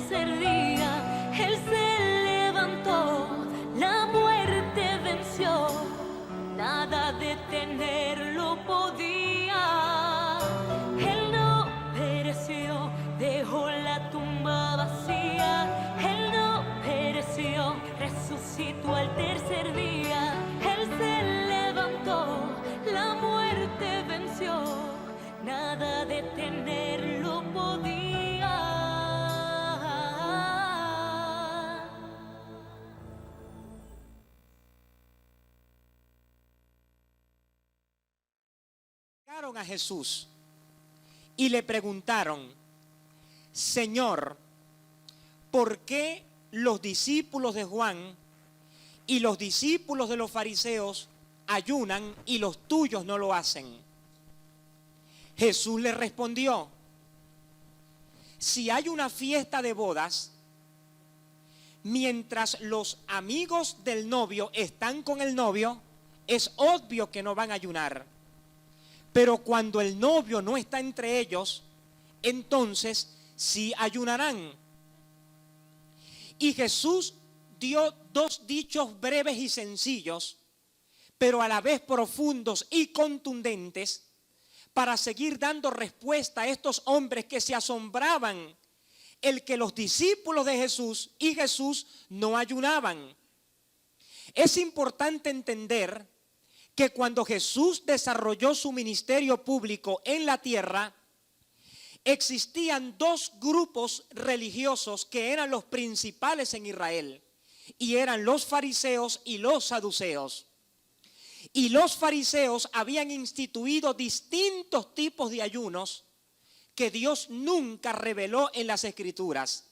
tercer día Él se levantó, la muerte venció, nada detenerlo podía. Él no pereció, dejó la tumba vacía. Él no pereció, resucitó al tercer día. Él se levantó, la muerte venció, nada detenerlo podía. Llegaron a Jesús y le preguntaron: Señor, ¿por qué los discípulos de Juan y los discípulos de los fariseos ayunan y los tuyos no lo hacen? Jesús le respondió: si hay una fiesta de bodas, mientras los amigos del novio están con el novio, es obvio que no van a ayunar. Pero cuando el novio no está entre ellos, entonces sí ayunarán. Y Jesús dio dos dichos breves y sencillos, pero a la vez profundos y contundentes, para seguir dando respuesta a estos hombres que se asombraban el que los discípulos de Jesús y Jesús no ayunaban. Es importante entender que cuando Jesús desarrolló su ministerio público en la tierra, existían dos grupos religiosos que eran los principales en Israel, y eran los fariseos y los saduceos. Y los fariseos habían instituido distintos tipos de ayunos que Dios nunca reveló en las Escrituras.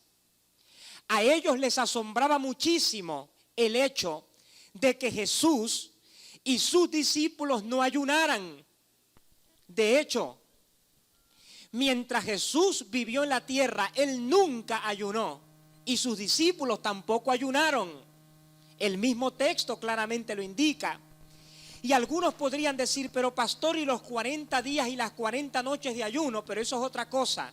A ellos les asombraba muchísimo el hecho de que Jesús y sus discípulos no ayunaran. De hecho, mientras Jesús vivió en la tierra, Él nunca ayunó y sus discípulos tampoco ayunaron. El mismo texto claramente lo indica. Y algunos podrían decir: pero pastor, y los 40 días y las 40 noches de ayuno. Pero eso es otra cosa,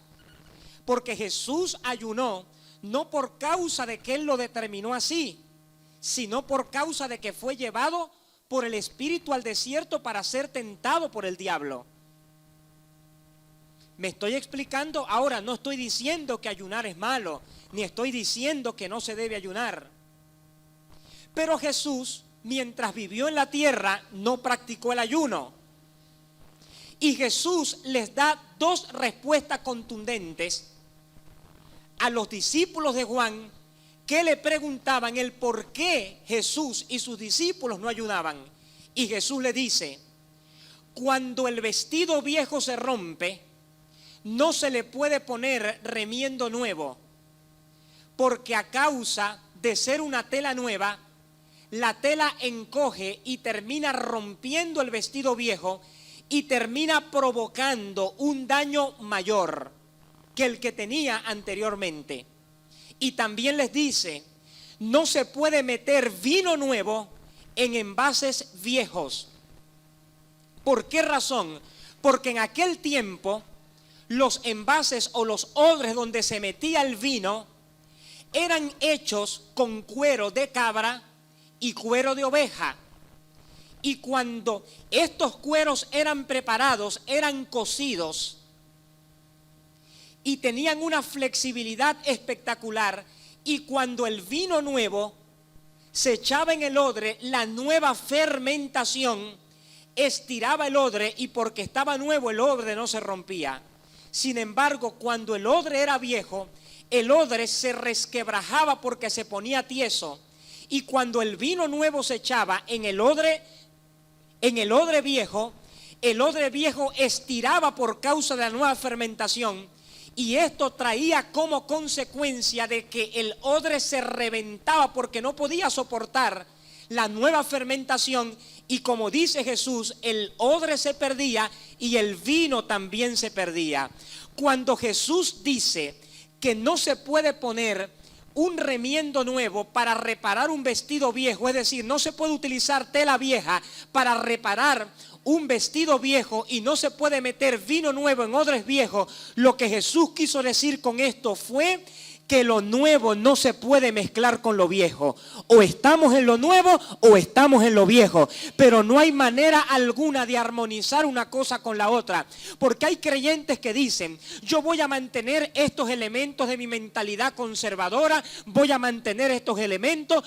porque Jesús ayunó no por causa de que Él lo determinó así, sino por causa de que fue llevado por el Espíritu al desierto para ser tentado por el diablo. ¿Me estoy explicando? Ahora, no estoy diciendo que ayunar es malo, ni estoy diciendo que no se debe ayunar. Pero Jesús, mientras vivió en la tierra, no practicó el ayuno. Y Jesús les da dos respuestas contundentes a los discípulos de Juan, que le preguntaban el por qué Jesús y sus discípulos no ayunaban. Y Jesús le dice: cuando el vestido viejo se rompe, no se le puede poner remiendo nuevo, porque a causa de ser una tela nueva, la tela encoge y termina rompiendo el vestido viejo y termina provocando un daño mayor que el que tenía anteriormente. Y también les dice: no se puede meter vino nuevo en envases viejos. ¿Por qué razón? Porque en aquel tiempo los envases o los odres donde se metía el vino eran hechos con cuero de cabra y cuero de oveja. Y cuando estos cueros eran preparados, eran cocidos y tenían una flexibilidad espectacular. Y cuando el vino nuevo se echaba en el odre, la nueva fermentación estiraba el odre, y porque estaba nuevo el odre no se rompía. Sin embargo, cuando el odre era viejo, el odre se resquebrajaba porque se ponía tieso. Y cuando el vino nuevo se echaba en el odre viejo, el odre viejo estiraba por causa de la nueva fermentación. Y esto traía como consecuencia de que el odre se reventaba porque no podía soportar la nueva fermentación. Y como dice Jesús, el odre se perdía y el vino también se perdía. Cuando Jesús dice que no se puede poner un remiendo nuevo para reparar un vestido viejo, es decir, no se puede utilizar tela vieja para reparar un vestido viejo, y no se puede meter vino nuevo en odres viejos, lo que Jesús quiso decir con esto fue que lo nuevo no se puede mezclar con lo viejo. O estamos en lo nuevo o estamos en lo viejo. Pero no hay manera alguna de armonizar una cosa con la otra. Porque hay creyentes que dicen, yo voy a mantener estos elementos de mi mentalidad conservadora, voy a mantener estos elementos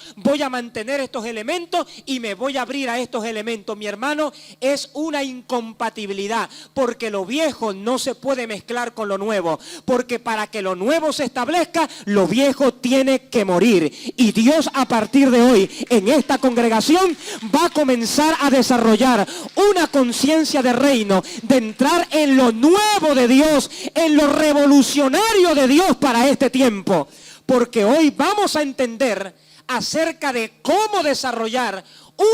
y me voy a abrir a estos elementos. Mi hermano, es una incompatibilidad. Porque lo viejo no se puede mezclar con lo nuevo. Porque para que lo nuevo se establezca, lo viejo tiene que morir. Y Dios a partir de hoy en esta congregación va a comenzar a desarrollar una conciencia de reino, de entrar en lo nuevo de Dios, en lo revolucionario de Dios para este tiempo. Porque hoy vamos a entender acerca de cómo desarrollar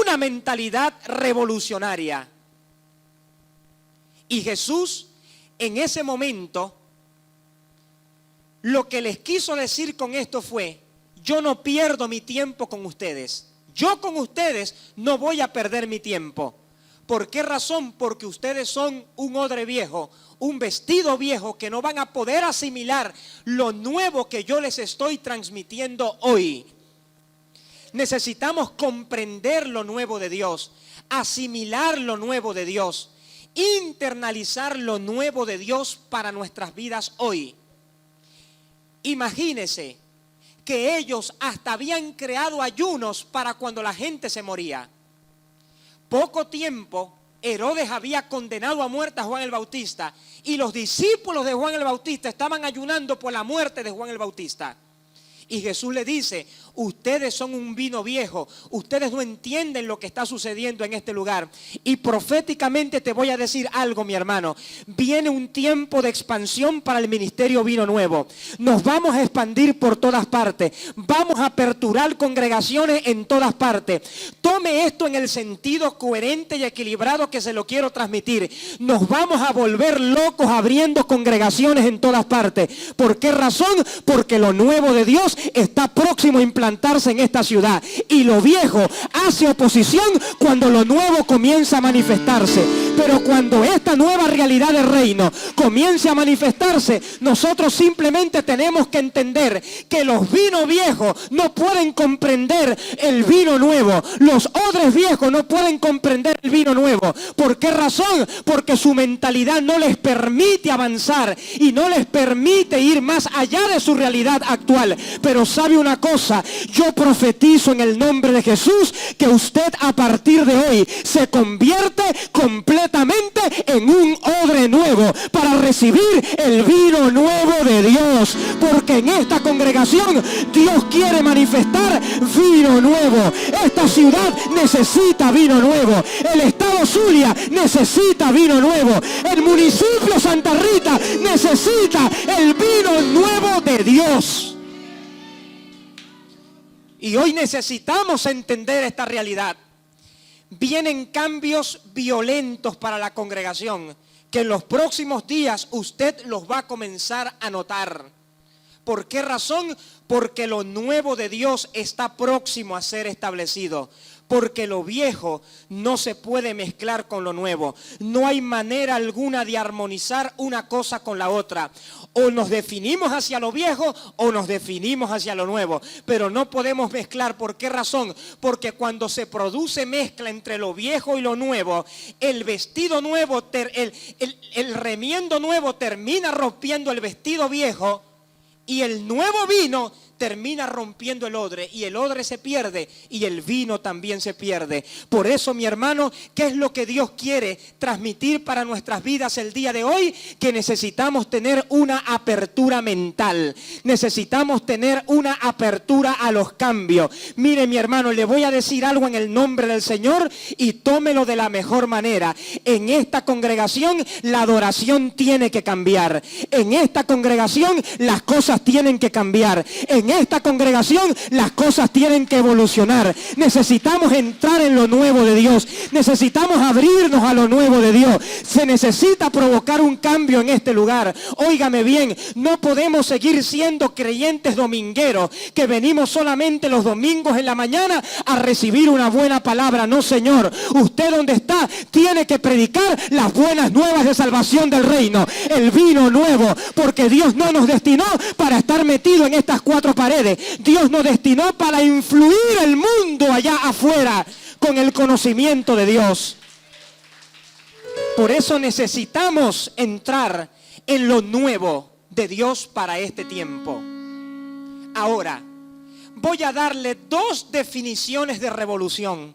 una mentalidad revolucionaria. Y Jesús en ese momento lo que les quiso decir con esto fue, yo no pierdo mi tiempo con ustedes. Yo con ustedes no voy a perder mi tiempo. ¿Por qué razón? Porque ustedes son un odre viejo, un vestido viejo que no van a poder asimilar lo nuevo que yo les estoy transmitiendo hoy. Necesitamos comprender lo nuevo de Dios, asimilar lo nuevo de Dios, internalizar lo nuevo de Dios para nuestras vidas hoy. Imagínese que ellos hasta habían creado ayunos para cuando la gente se moría. Poco tiempo, Herodes había condenado a muerte a Juan el Bautista y los discípulos de Juan el Bautista estaban ayunando por la muerte de Juan el Bautista. Y Jesús le dice, ustedes son un vino viejo, ustedes no entienden lo que está sucediendo en este lugar. Y proféticamente te voy a decir algo, mi hermano. Viene un tiempo de expansión para el ministerio Vino Nuevo. Nos vamos a expandir por todas partes. Vamos a aperturar congregaciones en todas partes. Tome esto en el sentido coherente y equilibrado que se lo quiero transmitir. Nos vamos a volver locos abriendo congregaciones en todas partes. ¿Por qué razón? Porque lo nuevo de Dios está próximo a implantarse en esta ciudad. Y lo viejo hace oposición cuando lo nuevo comienza a manifestarse. Pero cuando esta nueva realidad del reino comience a manifestarse, nosotros simplemente tenemos que entender que los vinos viejos no pueden comprender el vino nuevo. Los odres viejos no pueden comprender el vino nuevo. ¿Por qué razón? Porque su mentalidad no les permite avanzar y no les permite ir más allá de su realidad actual. Pero sabe una cosa, yo profetizo en el nombre de Jesús que usted a partir de hoy se convierte completamente en un odre nuevo para recibir el vino nuevo de Dios. Porque en esta congregación Dios quiere manifestar vino nuevo. Esta ciudad necesita vino nuevo. El estado Zulia necesita vino nuevo. El municipio Santa Rita necesita el vino nuevo de Dios. Y hoy necesitamos entender esta realidad. Vienen cambios violentos para la congregación que en los próximos días usted los va a comenzar a notar. ¿Por qué razón? Porque lo nuevo de Dios está próximo a ser establecido. Porque lo viejo no se puede mezclar con lo nuevo. No hay manera alguna de armonizar una cosa con la otra. O nos definimos hacia lo viejo o nos definimos hacia lo nuevo. Pero no podemos mezclar. ¿Por qué razón? Porque cuando se produce mezcla entre lo viejo y lo nuevo, el vestido nuevo, el remiendo nuevo termina rompiendo el vestido viejo y el nuevo vino termina rompiendo el odre y el odre se pierde y el vino también se pierde. Por eso, mi hermano, ¿qué es lo que Dios quiere transmitir para nuestras vidas el día de hoy? Que necesitamos tener una apertura mental. Necesitamos tener una apertura a los cambios. Mire, mi hermano, le voy a decir algo en el nombre del Señor y tómelo de la mejor manera. En esta congregación la adoración tiene que cambiar. En esta congregación las cosas tienen que cambiar. En en esta congregación las cosas tienen que evolucionar. Necesitamos entrar en lo nuevo de Dios. Necesitamos abrirnos a lo nuevo de Dios. Se necesita provocar un cambio en este lugar. Óigame bien, no podemos seguir siendo creyentes domingueros que venimos solamente los domingos en la mañana a recibir una buena palabra. No, Señor, usted donde está tiene que predicar las buenas nuevas de salvación del reino, el vino nuevo, porque Dios no nos destinó para estar metido en estas cuatro paredes. Dios nos destinó para influir el mundo allá afuera con el conocimiento de Dios. Por eso necesitamos entrar en lo nuevo de Dios para este tiempo. Ahora, voy a darle dos definiciones de revolución.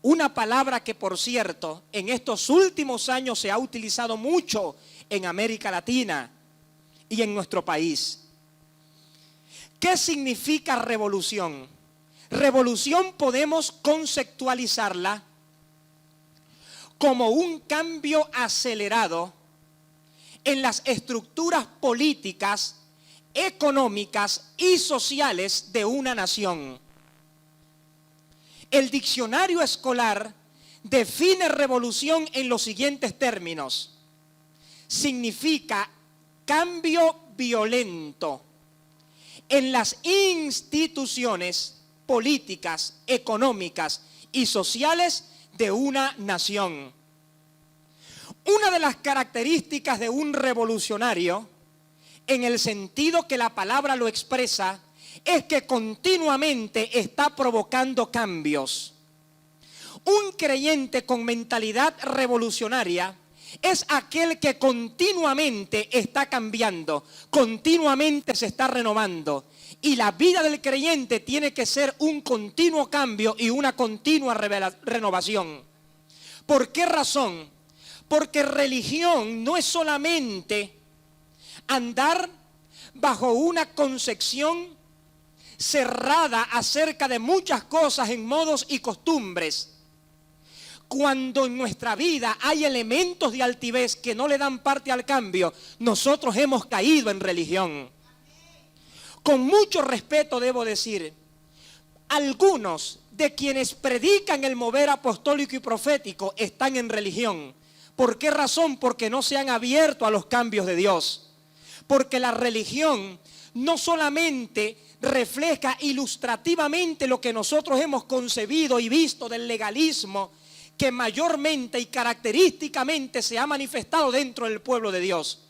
Una palabra que, por cierto, en estos últimos años se ha utilizado mucho en América Latina y en nuestro país. ¿Qué significa revolución? Revolución podemos conceptualizarla como un cambio acelerado en las estructuras políticas, económicas y sociales de una nación. El diccionario escolar define revolución en los siguientes términos. Significa cambio violento en las instituciones políticas, económicas y sociales de una nación. Una de las características de un revolucionario, en el sentido que la palabra lo expresa, es que continuamente está provocando cambios. Un creyente con mentalidad revolucionaria es aquel que continuamente está cambiando, continuamente se está renovando. Y la vida del creyente tiene que ser un continuo cambio y una continua renovación. ¿Por qué razón? Porque religión no es solamente andar bajo una concepción cerrada acerca de muchas cosas en modos y costumbres. Cuando en nuestra vida hay elementos de altivez que no le dan parte al cambio, nosotros hemos caído en religión. Con mucho respeto debo decir, algunos de quienes predican el mover apostólico y profético están en religión. ¿Por qué razón? Porque no se han abierto a los cambios de Dios. Porque la religión no solamente refleja ilustrativamente lo que nosotros hemos concebido y visto del legalismo, que mayormente y característicamente se ha manifestado dentro del pueblo de Dios,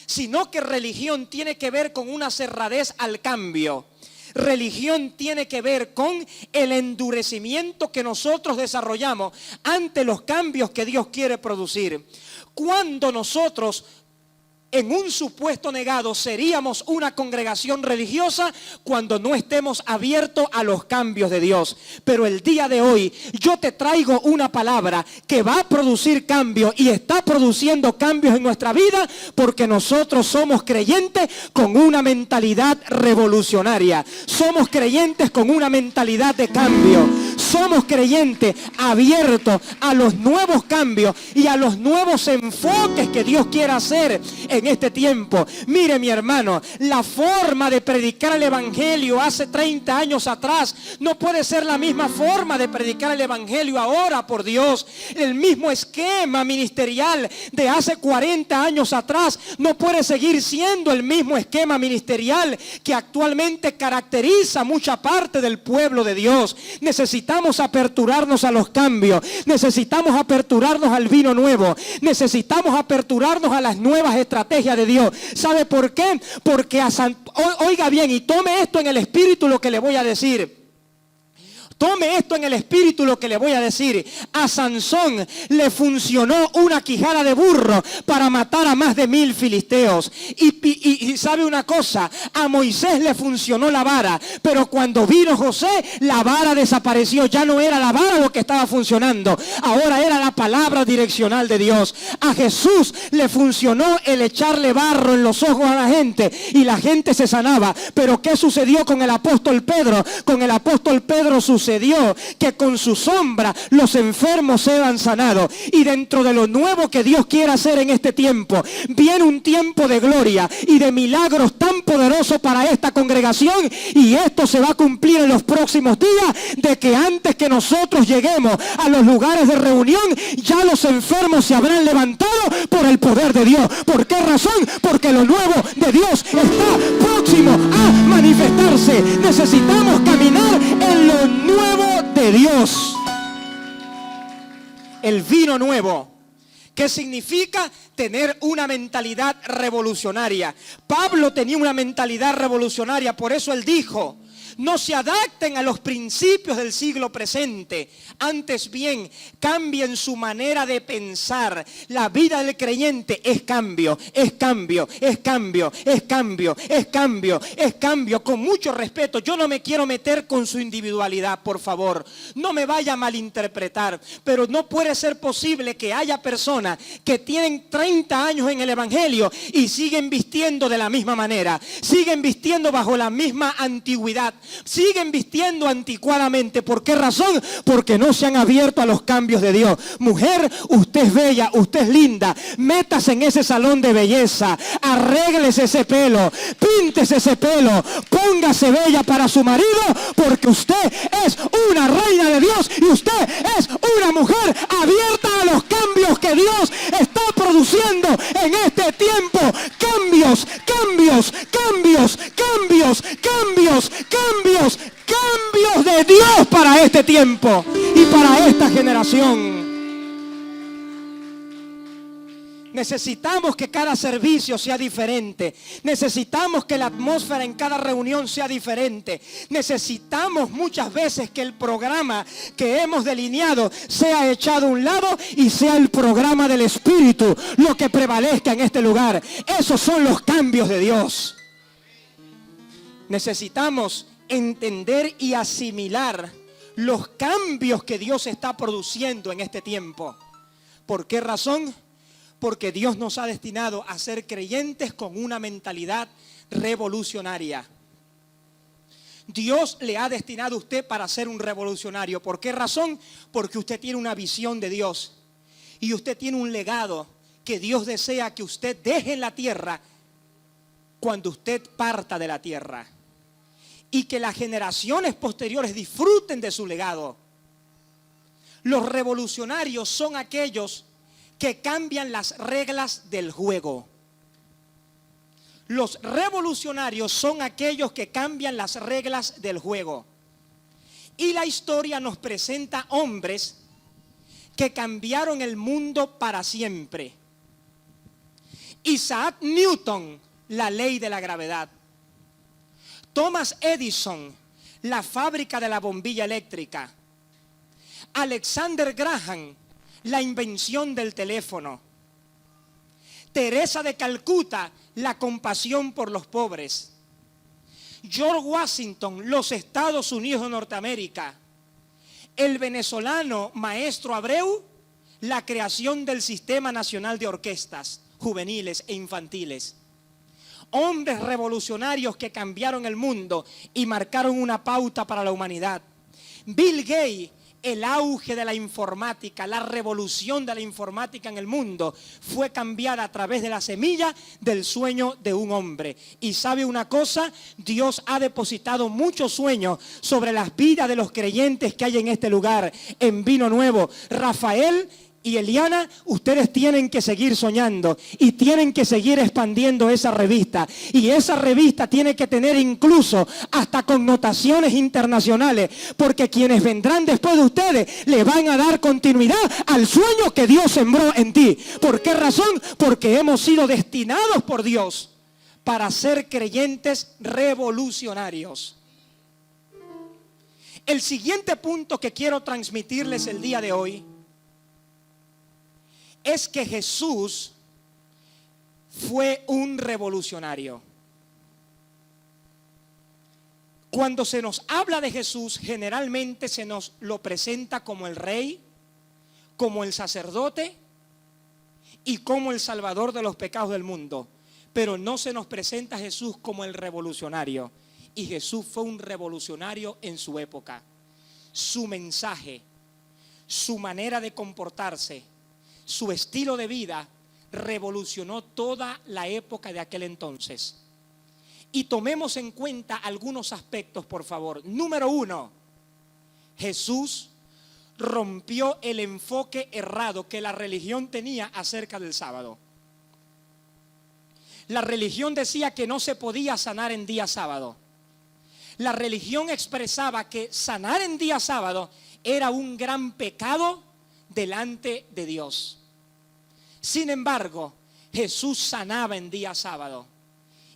sino que religión tiene que ver con una cerradez al cambio. Religión tiene que ver con el endurecimiento que nosotros desarrollamos ante los cambios que Dios quiere producir. Cuando nosotros, en un supuesto negado, seríamos una congregación religiosa cuando no estemos abiertos a los cambios de Dios. Pero el día de hoy yo te traigo una palabra que va a producir cambios y está produciendo cambios en nuestra vida porque nosotros somos creyentes con una mentalidad revolucionaria. Somos creyentes con una mentalidad de cambio. Somos creyentes abiertos a los nuevos cambios y a los nuevos enfoques que Dios quiere hacer en este tiempo. Mire, mi hermano, la forma de predicar el evangelio hace 30 años atrás no puede ser la misma forma de predicar el evangelio ahora, por Dios. El mismo esquema ministerial de hace 40 años atrás no puede seguir siendo el mismo esquema ministerial que actualmente caracteriza mucha parte del pueblo de Dios. Necesitamos aperturarnos a los cambios, necesitamos aperturarnos al vino nuevo, necesitamos aperturarnos a las nuevas estrategias de Dios. ¿Sabe por qué? Porque oiga bien y tome esto en el espíritu lo que le voy a decir. Tome esto en el espíritu lo que le voy a decir. A Sansón le funcionó una quijada de burro para matar a más de 1000 filisteos. Y sabe una cosa, a Moisés le funcionó la vara, pero cuando vino José, la vara desapareció. Ya no era la vara lo que estaba funcionando, ahora era la palabra direccional de Dios. A Jesús le funcionó el echarle barro en los ojos a la gente y la gente se sanaba. Pero ¿qué sucedió con el apóstol Pedro? Con el apóstol Pedro sucedió sucedió que con su sombra los enfermos sean sanados. Y dentro de lo nuevo que Dios quiere hacer en este tiempo, viene un tiempo de gloria y de milagros tan poderosos para esta congregación. Y esto se va a cumplir en los próximos días, de que antes que nosotros lleguemos a los lugares de reunión, ya los enfermos se habrán levantado por el poder de Dios. ¿Por qué razón? Porque lo nuevo de Dios está próximo a manifestarse. Necesitamos caminar en lo nuevo de Dios. El vino nuevo. ¿Qué significa? Tener una mentalidad revolucionaria. Pablo tenía una mentalidad revolucionaria, por eso él dijo: no se adapten a los principios del siglo presente, antes bien cambien su manera de pensar. La vida del creyente es cambio, es cambio, es cambio, es cambio, es cambio, es cambio. Con mucho respeto, yo no me quiero meter con su individualidad, por favor, no me vaya a malinterpretar, pero no puede ser posible que haya personas que tienen 30 años en el evangelio y siguen vistiendo de la misma manera, siguen vistiendo bajo la misma antigüedad, siguen vistiendo anticuadamente. ¿Por qué razón? Porque no se han abierto a los cambios de Dios. Mujer, usted es bella, usted es linda, métase en ese salón de belleza, arréglese ese pelo, píntese ese pelo, póngase bella para su marido, porque usted es una reina de Dios y usted es una mujer abierta a los cambios que Dios está produciendo en este tiempo. Cambios, cambios, cambios, cambios, cambios, cambios, cambios de Dios para este tiempo y para esta generación. Necesitamos que cada servicio sea diferente. Necesitamos que la atmósfera en cada reunión sea diferente. Necesitamos muchas veces que el programa que hemos delineado sea echado a un lado y sea el programa del Espíritu lo que prevalezca en este lugar. Esos son los cambios de Dios. Necesitamos entender y asimilar los cambios que Dios está produciendo en este tiempo. ¿Por qué razón? Porque Dios nos ha destinado a ser creyentes con una mentalidad revolucionaria. Dios le ha destinado a usted para ser un revolucionario. ¿Por qué razón? Porque usted tiene una visión de Dios y usted tiene un legado que Dios desea que usted deje en la tierra cuando usted parta de la tierra, y que las generaciones posteriores disfruten de su legado. Los revolucionarios son aquellos que cambian las reglas del juego. Los revolucionarios son aquellos que cambian las reglas del juego. Y la historia nos presenta hombres que cambiaron el mundo para siempre. Isaac Newton, la ley de la gravedad. Thomas Edison, la fábrica de la bombilla eléctrica. Alexander Graham, la invención del teléfono. Teresa de Calcuta, la compasión por los pobres. George Washington, los Estados Unidos de Norteamérica. El venezolano Maestro Abreu, la creación del Sistema Nacional de Orquestas juveniles e infantiles. Hombres revolucionarios que cambiaron el mundo y marcaron una pauta para la humanidad. Bill Gates, el auge de la informática, la revolución de la informática en el mundo fue cambiada a través de la semilla del sueño de un hombre. Y sabe una cosa, Dios ha depositado muchos sueños sobre las vidas de los creyentes que hay en este lugar, en Vino Nuevo. Rafael y Eliana, ustedes tienen que seguir soñando y tienen que seguir expandiendo esa revista. Y esa revista tiene que tener incluso hasta connotaciones internacionales, porque quienes vendrán después de ustedes le van a dar continuidad al sueño que Dios sembró en ti. ¿Por qué razón? Porque hemos sido destinados por Dios para ser creyentes revolucionarios. El siguiente punto que quiero transmitirles el día de hoy es que Jesús fue un revolucionario. Cuando se nos habla de Jesús, generalmente se nos lo presenta como el rey, como el sacerdote y como el salvador de los pecados del mundo. Pero no se nos presenta a Jesús como el revolucionario. Y Jesús fue un revolucionario en su época. su mensaje, su manera de comportarse, su estilo de vida, revolucionó toda la época de aquel entonces. Y tomemos en cuenta algunos aspectos, por favor. Número 1, Jesús rompió el enfoque errado que la religión tenía acerca del sábado. La religión decía que no se podía sanar en día sábado. La religión expresaba que sanar en día sábado era un gran pecado delante de Dios. Sin embargo, Jesús sanaba en día sábado.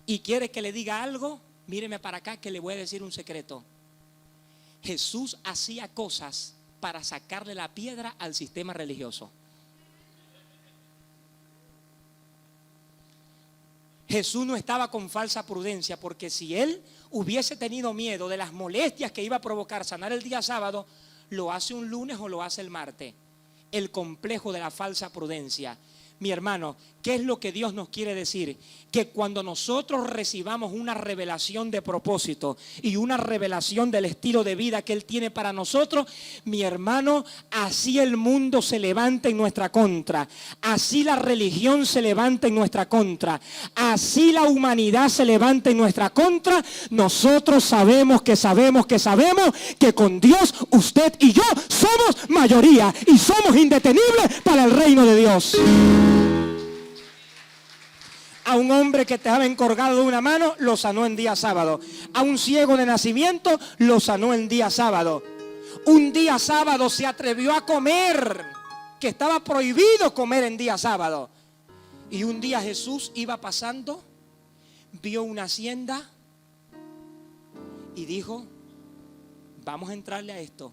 ¿Y quiere que le diga algo? Míreme para acá que le voy a decir un secreto. Jesús hacía cosas para sacarle la piedra al sistema religioso. Jesús no estaba con falsa prudencia, porque si él hubiese tenido miedo de las molestias que iba a provocar sanar el día sábado, lo hace un lunes o lo hace el martes. El complejo de la falsa prudencia. Mi hermano, ¿qué es lo que Dios nos quiere decir? Que cuando nosotros recibamos una revelación de propósito y una revelación del estilo de vida que Él tiene para nosotros, mi hermano, así el mundo se levanta en nuestra contra, así la religión se levanta en nuestra contra, así la humanidad se levanta en nuestra contra, nosotros sabemos que con Dios usted y yo somos mayoría y somos indetenibles para el reino de Dios. A un hombre que estaba encorvado de una mano, lo sanó en día sábado. A un ciego de nacimiento, lo sanó en día sábado. Un día sábado se atrevió a comer, que estaba prohibido comer en día sábado. Y un día Jesús iba pasando, vio una hacienda y dijo, vamos a entrarle a esto.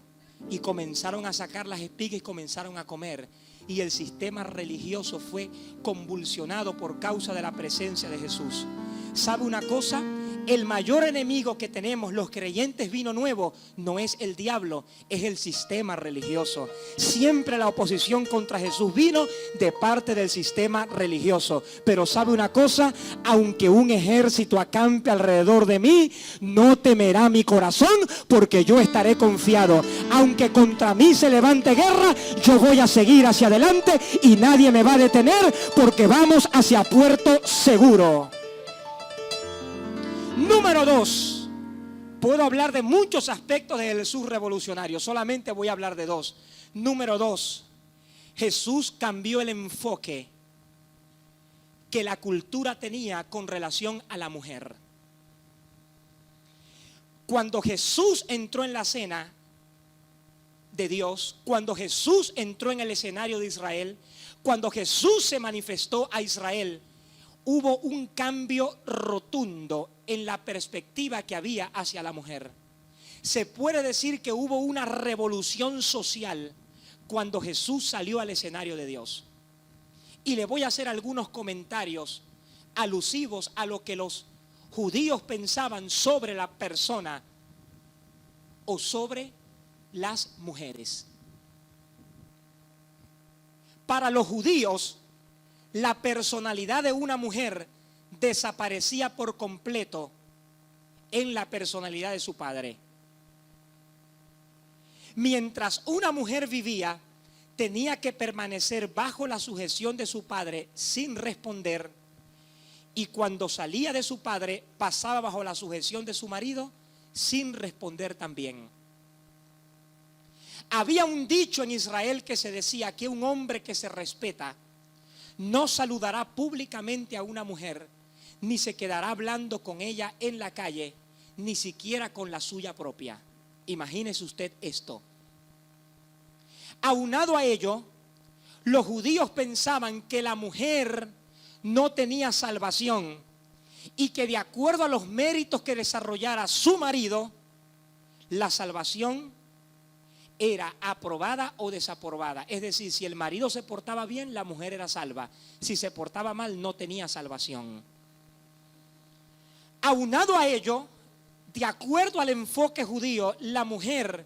Y comenzaron a sacar las espigas y comenzaron a comer. Y el sistema religioso fue convulsionado por causa de la presencia de Jesús. ¿Sabe una cosa? El mayor enemigo que tenemos los creyentes vino nuevo no es el diablo, es el sistema religioso. Siempre la oposición contra Jesús vino de parte del sistema religioso. Pero ¿sabe una cosa? Aunque un ejército acampe alrededor de mí, no temerá mi corazón, porque yo estaré confiado. Aunque contra mí se levante guerra, yo voy a seguir hacia adelante y nadie me va a detener, porque vamos hacia puerto seguro. Número 2, puedo hablar de muchos aspectos del Jesús revolucionario, solamente voy a hablar de 2. Número 2, Jesús cambió el enfoque que la cultura tenía con relación a la mujer. Cuando Jesús entró en la cena de Dios, cuando Jesús entró en el escenario de Israel, cuando Jesús se manifestó a Israel, hubo un cambio rotundo en la perspectiva que había hacia la mujer. Se puede decir que hubo una revolución social cuando Jesús salió al escenario de Dios. Y le voy a hacer algunos comentarios alusivos a lo que los judíos pensaban sobre la persona o sobre las mujeres. Para los judíos, la personalidad de una mujer desaparecía por completo en la personalidad de su padre. Mientras una mujer vivía, tenía que permanecer bajo la sujeción de su padre sin responder, y cuando salía de su padre pasaba bajo la sujeción de su marido sin responder también. Había un dicho en Israel que se decía que un hombre que se respeta no saludará públicamente a una mujer, ni se quedará hablando con ella en la calle, ni siquiera con la suya propia. Imagínese usted esto. Aunado a ello, los judíos pensaban que la mujer no tenía salvación y que de acuerdo a los méritos que desarrollara su marido, la salvación era aprobada o desaprobada. Es decir, si el marido se portaba bien, la mujer era salva. Si se portaba mal, no tenía salvación. Aunado a ello, de acuerdo al enfoque judío, la mujer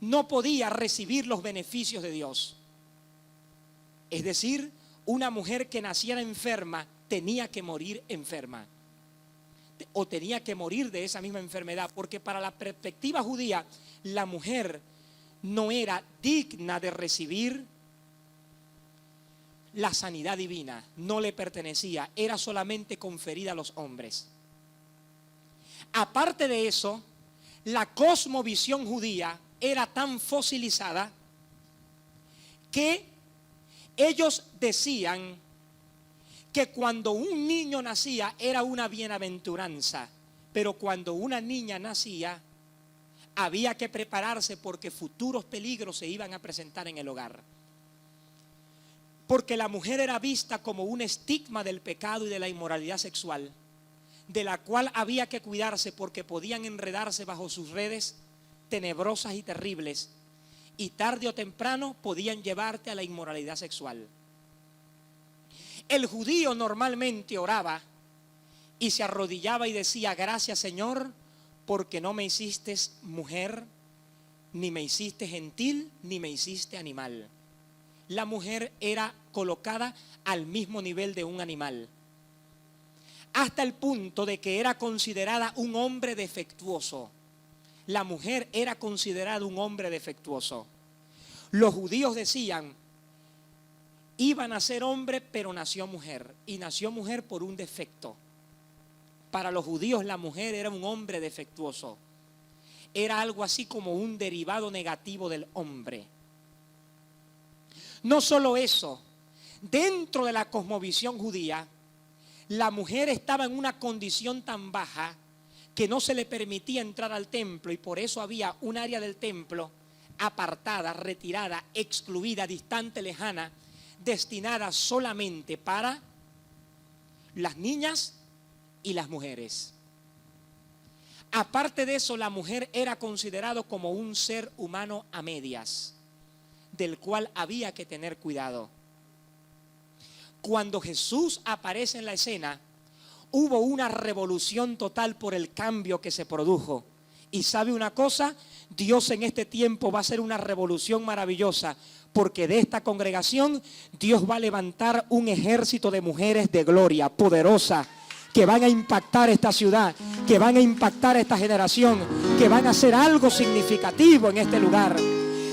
no podía recibir los beneficios de Dios. Es decir, una mujer que naciera enferma tenía que morir enferma, o tenía que morir de esa misma enfermedad, porque para la perspectiva judía, la mujer no era digna de recibir la sanidad divina, no le pertenecía, era solamente conferida a los hombres. Aparte de eso, la cosmovisión judía era tan fosilizada que ellos decían que cuando un niño nacía era una bienaventuranza, pero cuando una niña nacía había que prepararse porque futuros peligros se iban a presentar en el hogar. Porque la mujer era vista como un estigma del pecado y de la inmoralidad sexual, de la cual había que cuidarse porque podían enredarse bajo sus redes tenebrosas y terribles, y tarde o temprano podían llevarte a la inmoralidad sexual. El judío normalmente oraba y se arrodillaba y decía: gracias, Señor, porque no me hiciste mujer, ni me hiciste gentil, ni me hiciste animal. La mujer era colocada al mismo nivel de un animal, hasta el punto de que era considerada un hombre defectuoso. La mujer era considerada un hombre defectuoso. Los judíos decían: iba a nacer hombre, pero nació mujer, y nació mujer por un defecto. Para los judíos la mujer era un hombre defectuoso. Era algo así como un derivado negativo del hombre. No solo eso, dentro de la cosmovisión judía, la mujer estaba en una condición tan baja que no se le permitía entrar al templo, y por eso había un área del templo apartada, retirada, excluida, distante, lejana, destinada solamente para las niñas y las mujeres. Aparte de eso, la mujer era considerado como un ser humano a medias, del cual había que tener cuidado. Cuando Jesús aparece en la escena, hubo una revolución total por el cambio que se produjo. Y ¿sabe una cosa? Dios en este tiempo va a hacer una revolución maravillosa, porque de esta congregación Dios va a levantar un ejército de mujeres de gloria, poderosa, que van a impactar esta ciudad, que van a impactar esta generación, que van a hacer algo significativo en este lugar.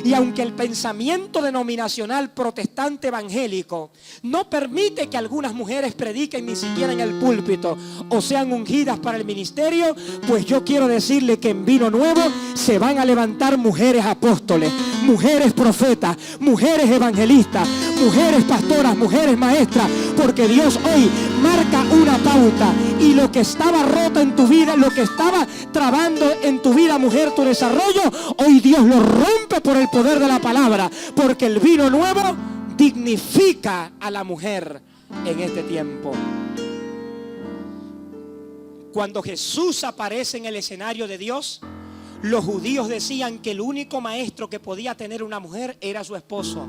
Y aunque el pensamiento denominacional protestante evangélico no permite que algunas mujeres prediquen ni siquiera en el púlpito o sean ungidas para el ministerio, pues yo quiero decirle que en Vino Nuevo se van a levantar mujeres apóstoles, mujeres profetas, mujeres evangelistas, mujeres pastoras, mujeres maestras, porque Dios hoy marca una pauta, y lo que estaba roto en tu vida, lo que estaba trabando en tu vida, mujer, tu desarrollo, hoy Dios lo rompe por el poder de la palabra, porque el vino nuevo dignifica a la mujer en este tiempo. Cuando Jesús aparece en el escenario de Dios, los judíos decían que el único maestro que podía tener una mujer era su esposo.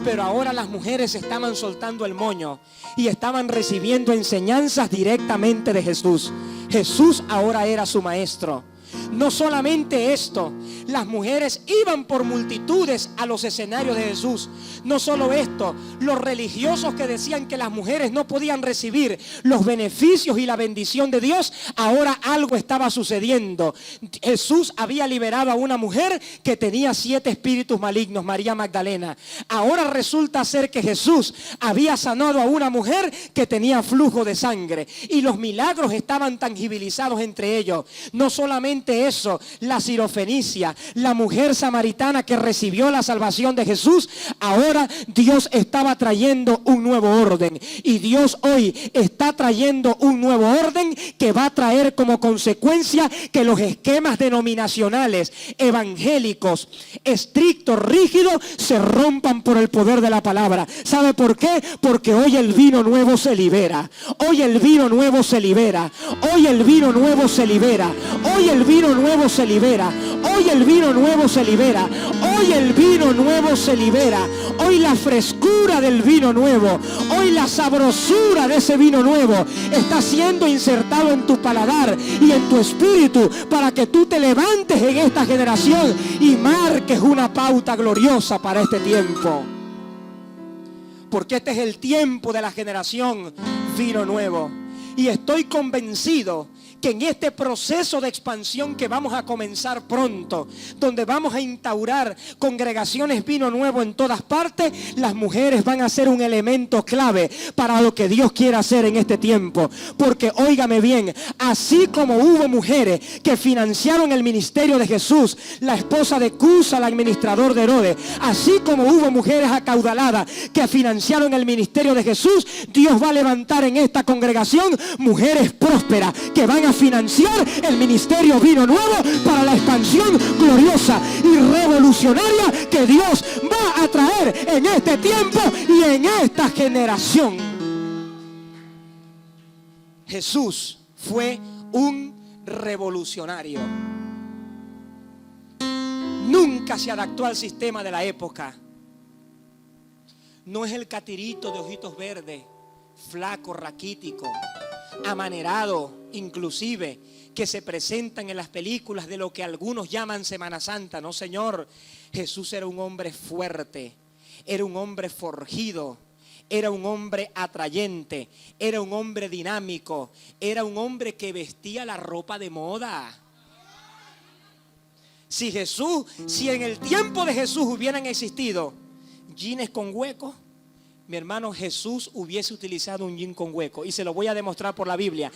Pero ahora las mujeres estaban soltando el moño y estaban recibiendo enseñanzas directamente de Jesús. Jesús ahora era su maestro. No solamente esto, las mujeres iban por multitudes a los escenarios de Jesús. No solo esto, los religiosos que decían que las mujeres no podían recibir los beneficios y la bendición de Dios, ahora algo estaba sucediendo. Jesús había liberado a una mujer que tenía 7 espíritus malignos, María Magdalena. Ahora resulta ser que Jesús había sanado a una mujer que tenía flujo de sangre, y los milagros estaban tangibilizados entre ellos. No solamente eso, la sirofenicia, la mujer samaritana que recibió la salvación de Jesús, ahora Dios estaba trayendo un nuevo orden, y Dios hoy está trayendo un nuevo orden que va a traer como consecuencia que los esquemas denominacionales, evangélicos, estrictos, rígidos, se rompan por el poder de la palabra. ¿Sabe por qué? Porque hoy el vino nuevo se libera, hoy el vino nuevo se libera, hoy el vino nuevo se libera, hoy el vino nuevo se libera, hoy el vino nuevo se libera, hoy el vino nuevo se libera, hoy la frescura del vino nuevo, hoy la sabrosura de ese vino nuevo está siendo insertado en tu paladar y en tu espíritu, para que tú te levantes en esta generación y marques una pauta gloriosa para este tiempo. Porque este es el tiempo de la generación vino nuevo, y estoy convencido que en este proceso de expansión que vamos a comenzar pronto, donde vamos a instaurar congregaciones Vino Nuevo en todas partes, las mujeres van a ser un elemento clave para lo que Dios quiere hacer en este tiempo. Porque óigame bien, así como hubo mujeres que financiaron el ministerio de Jesús, la esposa de Cusa, el administrador de Herodes, así como hubo mujeres acaudaladas que financiaron el ministerio de Jesús, Dios va a levantar en esta congregación mujeres prósperas que van a financiar el ministerio Vino Nuevo para la expansión gloriosa y revolucionaria que Dios va a traer en este tiempo y en esta generación. Jesús fue un revolucionario. Nunca se adaptó al sistema de la época. No es el catirito de ojitos verdes, flaco, raquítico, amanerado, inclusive, que se presentan en las películas de lo que algunos llaman Semana Santa. No, señor. Jesús era un hombre fuerte, era un hombre forjido, era un hombre atrayente, era un hombre dinámico, era un hombre que vestía la ropa de moda. Si en el tiempo de Jesús hubieran existido jeans con hueco, mi hermano, Jesús hubiese utilizado un jean con hueco. Y se lo voy a demostrar por la Biblia.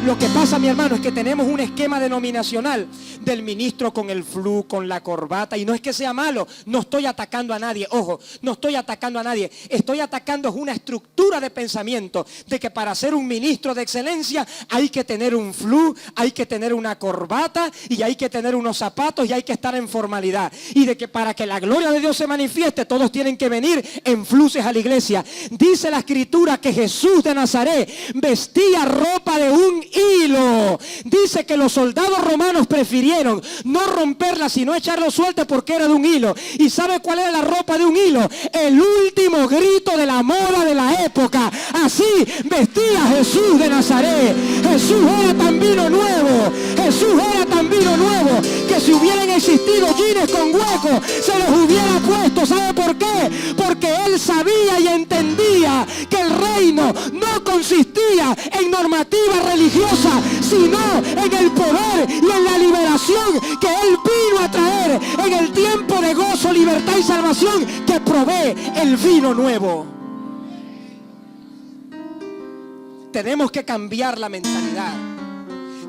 Lo que pasa, mi hermano, es que tenemos un esquema denominacional del ministro con el flu, con la corbata. Y no es que sea malo, no estoy atacando a nadie. Ojo, no estoy atacando a nadie. Estoy atacando una estructura de pensamiento de que para ser un ministro de excelencia hay que tener un flu, hay que tener una corbata y hay que tener unos zapatos y hay que estar en formalidad. Y de que para que la gloria de Dios se manifieste, todos tienen que venir en fluces a la iglesia. Dice la escritura que Jesús de Nazaret vestía ropa de un hilo. Dice que los soldados romanos prefirieron no romperla sino echarlo suelto porque era de un hilo. ¿Y sabe cuál era la ropa de un hilo? El último grito de la moda de la época. Así vestía Jesús de Nazaret. Jesús era tan vino nuevo. Jesús era tan vino nuevo que si hubieran existido jeans con hueco se los hubiera puesto. ¿Sabe por qué? Porque él sabía y entendía que el reino no consistía en normativa religiosa, sino en el poder y en la liberación que él vino a traer en el tiempo de gozo, libertad y salvación que provee el vino nuevo. Tenemos que cambiar la mentalidad.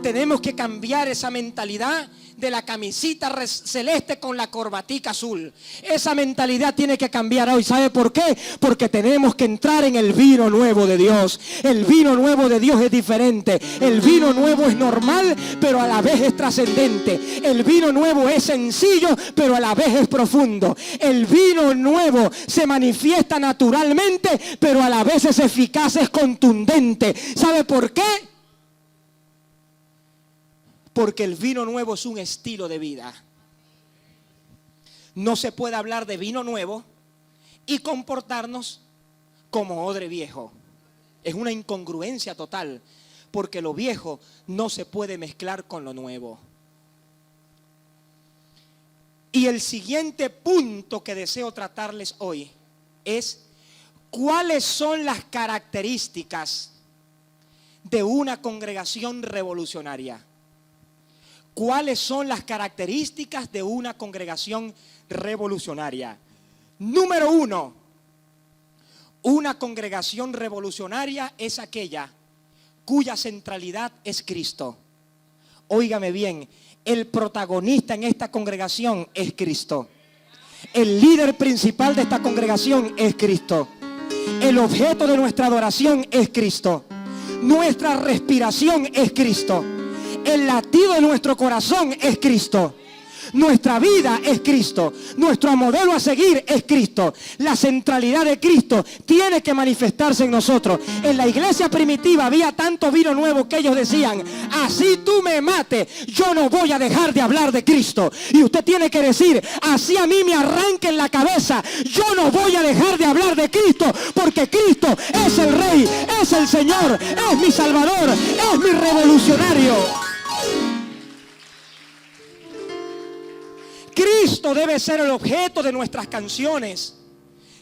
Tenemos que cambiar esa mentalidad de la camisita celeste con la corbatica azul. Esa mentalidad tiene que cambiar hoy. ¿Sabe por qué? Porque tenemos que entrar en el vino nuevo de Dios. El vino nuevo de Dios es diferente. El vino nuevo es normal, pero a la vez es trascendente. El vino nuevo es sencillo, pero a la vez es profundo. El vino nuevo se manifiesta naturalmente, pero a la vez es eficaz, es contundente. ¿Sabe por qué? Porque el vino nuevo es un estilo de vida. No se puede hablar de vino nuevo y comportarnos como odre viejo. Es una incongruencia total, porque lo viejo no se puede mezclar con lo nuevo. Y el siguiente punto que deseo tratarles hoy es cuáles son las características de una congregación revolucionaria. ¿Cuáles son las características de una congregación revolucionaria? Número 1, una congregación revolucionaria es aquella cuya centralidad es Cristo. Óigame bien, el protagonista en esta congregación es Cristo. El líder principal de esta congregación es Cristo. El objeto de nuestra adoración es Cristo. Nuestra respiración es Cristo. El latido de nuestro corazón es Cristo. Nuestra vida es Cristo. Nuestro modelo a seguir es Cristo. La centralidad de Cristo tiene que manifestarse en nosotros. En la iglesia primitiva había tanto vino nuevo que ellos decían: así tú me mates, yo no voy a dejar de hablar de Cristo. Y usted tiene que decir: así a mí me arranquen la cabeza, yo no voy a dejar de hablar de Cristo, porque Cristo es el Rey, es el Señor, es mi Salvador, es mi revolucionario. Cristo debe ser el objeto de nuestras canciones.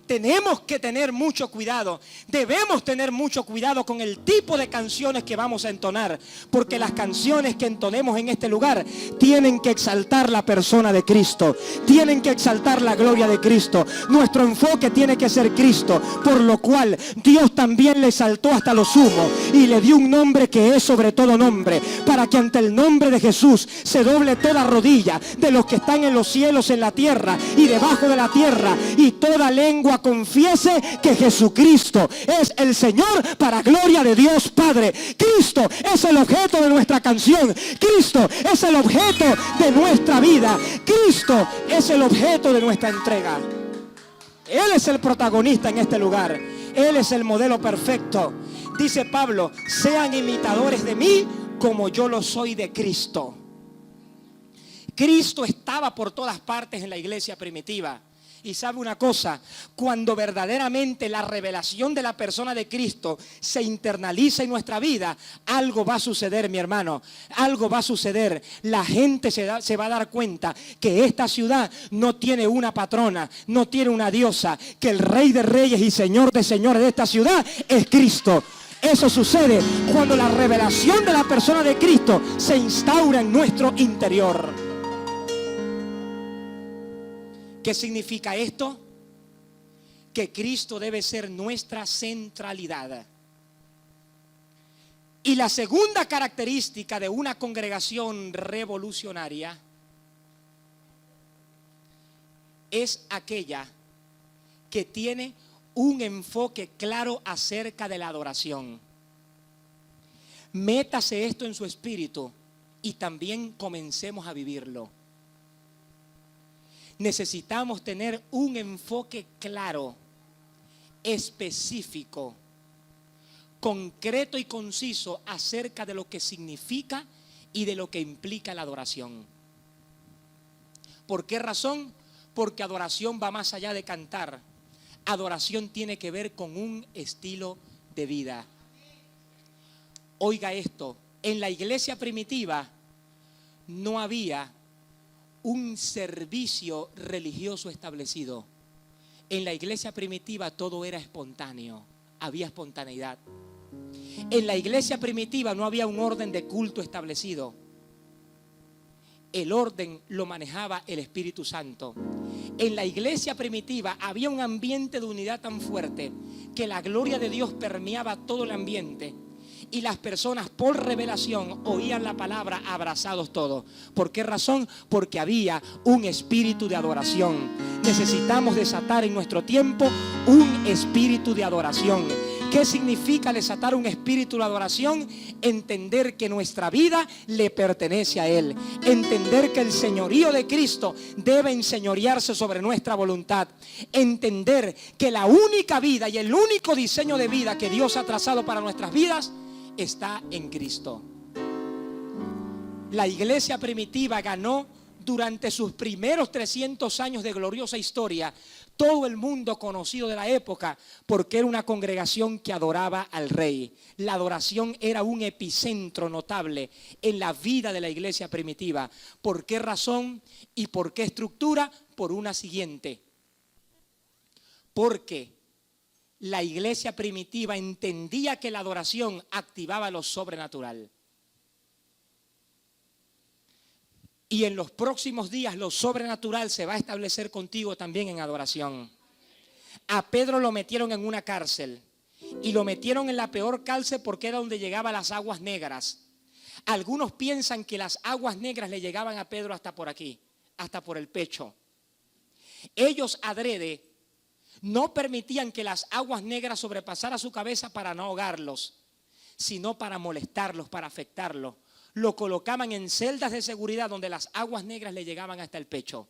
tenemos que tener mucho cuidado. Debemos tener mucho cuidado con el tipo de canciones que vamos a entonar, porque las canciones que entonemos en este lugar tienen que exaltar la persona de Cristo, tienen que exaltar la gloria de Cristo. Nuestro enfoque tiene que ser Cristo, por lo cual Dios también le exaltó hasta lo sumo y le dio un nombre que es sobre todo nombre, para que ante el nombre de Jesús se doble toda rodilla de los que están en los cielos, en la tierra y debajo de la tierra, y toda lengua confiese que Jesucristo es el Señor, para gloria de Dios Padre. Cristo es el objeto de nuestra canción. Cristo es el objeto de nuestra vida. Cristo es el objeto de nuestra entrega. Él es el protagonista en este lugar. Él es el modelo perfecto. Dice Pablo, sean imitadores de mí como yo lo soy de Cristo. Cristo estaba por todas partes en la iglesia primitiva. Y sabe una cosa, cuando verdaderamente la revelación de la persona de Cristo se internaliza en nuestra vida, algo va a suceder, mi hermano, algo va a suceder. La gente se va a dar cuenta que esta ciudad no tiene una patrona, no tiene una diosa, que el Rey de Reyes y Señor de Señores de esta ciudad es Cristo. Eso sucede cuando la revelación de la persona de Cristo se instaura en nuestro interior. ¿Qué significa esto? Que Cristo debe ser nuestra centralidad. Y la segunda característica de una congregación revolucionaria es aquella que tiene un enfoque claro acerca de la adoración. Métase esto en su espíritu y también comencemos a vivirlo. Necesitamos tener un enfoque claro, específico, concreto y conciso acerca de lo que significa y de lo que implica la adoración. ¿Por qué razón? Porque adoración va más allá de cantar. Adoración tiene que ver con un estilo de vida. Oiga esto, en la iglesia primitiva no había un servicio religioso establecido. En la iglesia primitiva todo era espontáneo, había espontaneidad. En la iglesia primitiva no había un orden de culto establecido. El orden lo manejaba el Espíritu Santo. En la iglesia primitiva había un ambiente de unidad tan fuerte que la gloria de Dios permeaba todo el ambiente. Y las personas por revelación oían la palabra abrazados todos. ¿Por qué razón? Porque había un espíritu de adoración. Necesitamos desatar en nuestro tiempo un espíritu de adoración. ¿Qué significa desatar un espíritu de adoración? Entender que nuestra vida le pertenece a Él. Entender que el señorío de Cristo debe enseñorearse sobre nuestra voluntad. Entender que la única vida y el único diseño de vida que Dios ha trazado para nuestras vidas está en Cristo. La iglesia primitiva ganó durante sus primeros 300 años de gloriosa historia todo el mundo conocido de la época, porque era una congregación que adoraba al Rey. La adoración era un epicentro notable en la vida de la iglesia primitiva. ¿Por qué razón y por qué estructura? Por una siguiente. Porque la iglesia primitiva entendía que la adoración activaba lo sobrenatural. Y en los próximos días lo sobrenatural se va a establecer contigo también en adoración. A Pedro lo metieron en una cárcel. Y lo metieron en la peor cárcel porque era donde llegaban las aguas negras. Algunos piensan que las aguas negras le llegaban a Pedro hasta por aquí, hasta por el pecho. Ellos adrede no permitían que las aguas negras sobrepasaran su cabeza para no ahogarlos, sino para molestarlos, para afectarlos. Lo colocaban en celdas de seguridad donde las aguas negras le llegaban hasta el pecho.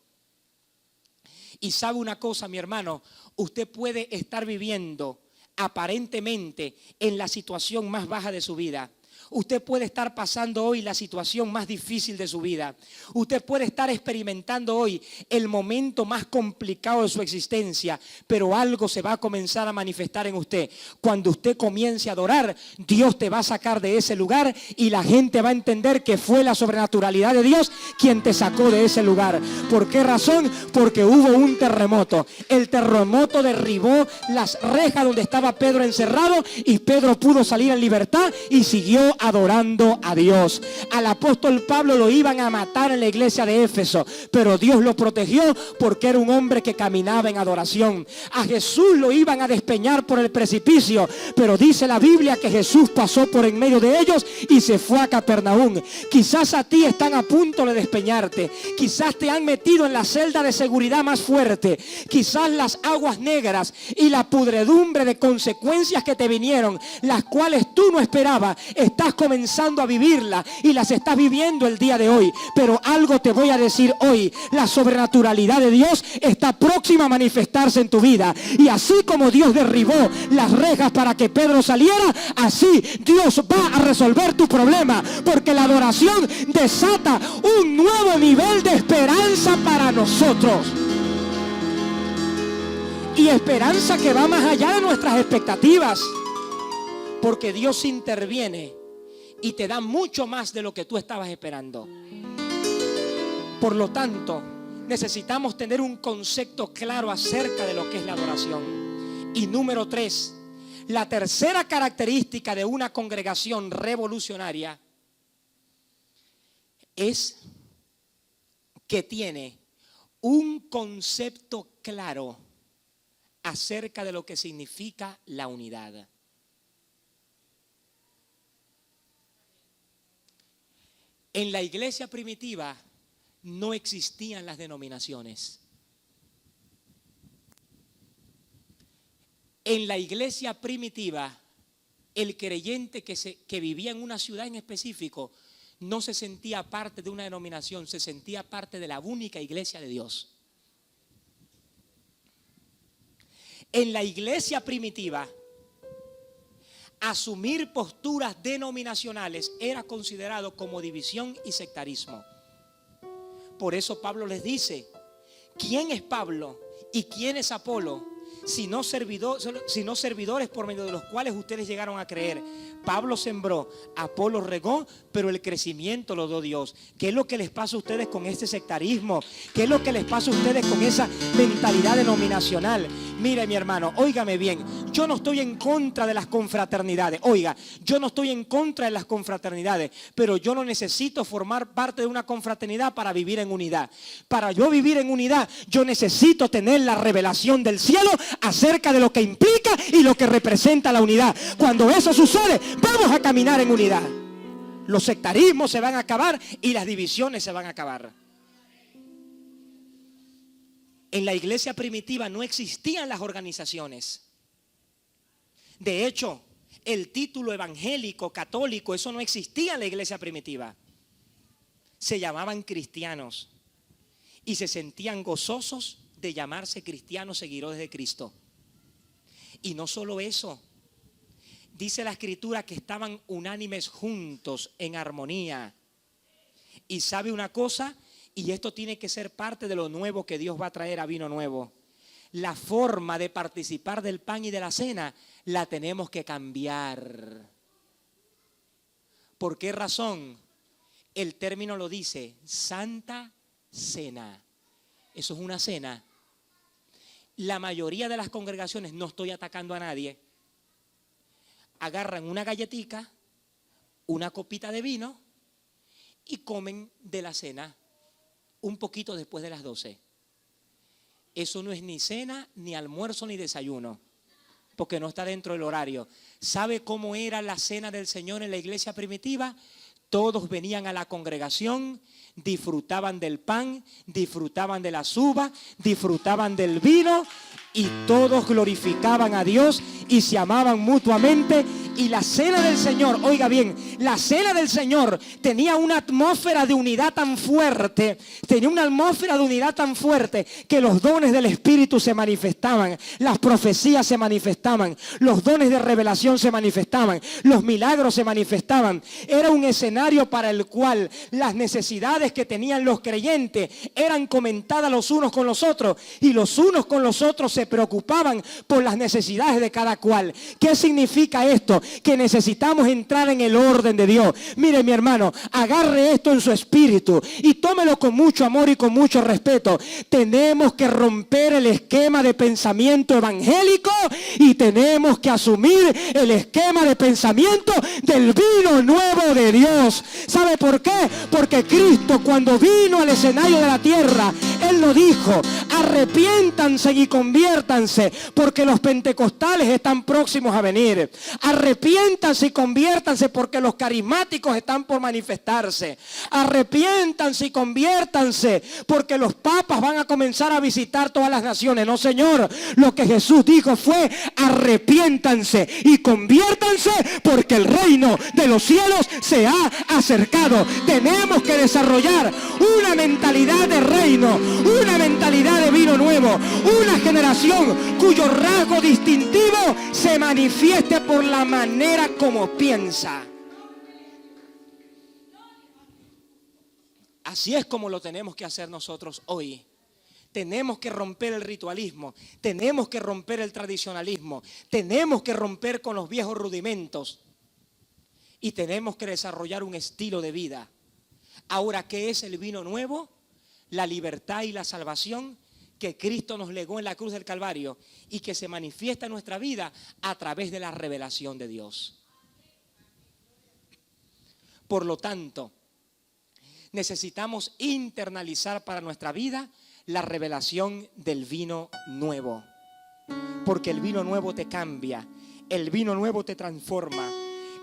Y sabe una cosa, mi hermano, usted puede estar viviendo aparentemente en la situación más baja de su vida. Usted puede estar pasando hoy la situación más difícil de su vida. Usted puede estar experimentando hoy el momento más complicado de su existencia, pero algo se va a comenzar a manifestar en usted. Cuando usted comience a adorar, Dios te va a sacar de ese lugar y la gente va a entender que fue la sobrenaturalidad de Dios quien te sacó de ese lugar. ¿Por qué razón? Porque hubo un terremoto. El terremoto derribó las rejas donde estaba Pedro encerrado y Pedro pudo salir en libertad y siguió adorando a Dios. Al apóstol Pablo lo iban a matar en la iglesia de Éfeso, pero Dios lo protegió porque era un hombre que caminaba en adoración. A Jesús lo iban a despeñar por el precipicio, pero dice la Biblia que Jesús pasó por en medio de ellos y se fue a Capernaum. Quizás a ti están a punto de despeñarte, quizás te han metido en la celda de seguridad más fuerte, quizás las aguas negras y la pudredumbre de consecuencias que te vinieron, las cuales tú no esperabas, estás comenzando a vivirla y las estás viviendo el día de hoy. Pero algo te voy a decir hoy: la sobrenaturalidad de Dios está próxima a manifestarse en tu vida. Y así como Dios derribó las rejas para que Pedro saliera, así Dios va a resolver tu problema, porque la adoración desata un nuevo nivel de esperanza para nosotros. Y esperanza que va más allá de nuestras expectativas, porque Dios interviene y te da mucho más de lo que tú estabas esperando. Por lo tanto, necesitamos tener un concepto claro acerca de lo que es la adoración. Y número 3, la tercera característica de una congregación revolucionaria es que tiene un concepto claro acerca de lo que significa la unidad. En la iglesia primitiva no existían las denominaciones. En la iglesia primitiva, el creyente que vivía en una ciudad en específico no se sentía parte de una denominación, se sentía parte de la única iglesia de Dios. En la iglesia primitiva, asumir posturas denominacionales era considerado como división y sectarismo. Por eso Pablo les dice: ¿quién es Pablo y quién es Apolo, sino servidores por medio de los cuales ustedes llegaron a creer? Pablo sembró, Apolo regó, pero el crecimiento lo dio Dios. ¿Qué es lo que les pasa a ustedes con este sectarismo? ¿Qué es lo que les pasa a ustedes con esa mentalidad denominacional? Mire, mi hermano, óigame bien, yo no estoy en contra de las confraternidades. Oiga, yo no estoy en contra de las confraternidades, pero yo no necesito formar parte de una confraternidad para vivir en unidad. Para yo vivir en unidad, yo necesito tener la revelación del cielo acerca de lo que implica y lo que representa la unidad. Cuando eso sucede, vamos a caminar en unidad. Los sectarismos se van a acabar y las divisiones se van a acabar. En la iglesia primitiva no existían las organizaciones. De hecho, el título evangélico, católico, eso no existía en la iglesia primitiva. Se llamaban cristianos y se sentían gozosos de llamarse cristianos seguidores de Cristo. Y no solo eso, dice la escritura que estaban unánimes juntos en armonía. Y sabe una cosa, y esto tiene que ser parte de lo nuevo que Dios va a traer a Vino Nuevo. La forma de participar del pan y de la cena la tenemos que cambiar. ¿Por qué razón? El término lo dice, Santa Cena. Eso es una cena. La mayoría de las congregaciones, no estoy atacando a nadie, agarran una galletica, una copita de vino y comen de la cena un poquito después de las 12. Eso no es ni cena, ni almuerzo, ni desayuno, porque no está dentro del horario. ¿Sabe cómo era la cena del Señor en la iglesia primitiva? Todos venían a la congregación, disfrutaban del pan, disfrutaban de las uvas, disfrutaban del vino y todos glorificaban a Dios y se amaban mutuamente Y la cena del Señor, oiga bien, la cena del Señor tenía una atmósfera de unidad tan fuerte, que los dones del Espíritu se manifestaban, las profecías se manifestaban, los dones de revelación se manifestaban, los milagros se manifestaban. Era un escenario para el cual las necesidades que tenían los creyentes eran comentadas los unos con los otros, y los unos con los otros se preocupaban por las necesidades de cada cual. ¿Qué significa esto? Que necesitamos entrar en el orden de Dios. Mire, mi hermano, agarre esto en su espíritu y tómelo con mucho amor y con mucho respeto. Tenemos que romper el esquema de pensamiento evangélico y tenemos que asumir el esquema de pensamiento del vino nuevo de Dios. ¿Sabe por qué? Porque Cristo, cuando vino al escenario de la tierra, Él nos dijo: arrepiéntanse y conviértanse, porque los pentecostales están próximos a venir. Arrepiéntanse y conviértanse, porque los carismáticos están por manifestarse. Arrepiéntanse y conviértanse, porque los papas van a comenzar a visitar todas las naciones. No, Señor, lo que Jesús dijo fue: arrepiéntanse y conviértanse, porque el reino de los cielos se ha acercado. Tenemos que desarrollar una mentalidad de reino, una mentalidad de vino nuevo, una generación cuyo rasgo distintivo se manifieste por la manera como piensa. Así es como lo tenemos que hacer nosotros hoy. Tenemos que romper el ritualismo, tenemos que romper el tradicionalismo, tenemos que romper con los viejos rudimentos y tenemos que desarrollar un estilo de vida. Ahora, ¿qué es el vino nuevo? La libertad y la salvación que Cristo nos legó en la cruz del Calvario y que se manifiesta en nuestra vida a través de la revelación de Dios. Por lo tanto, necesitamos internalizar para nuestra vida la revelación del vino nuevo. Porque el vino nuevo te cambia, el vino nuevo te transforma,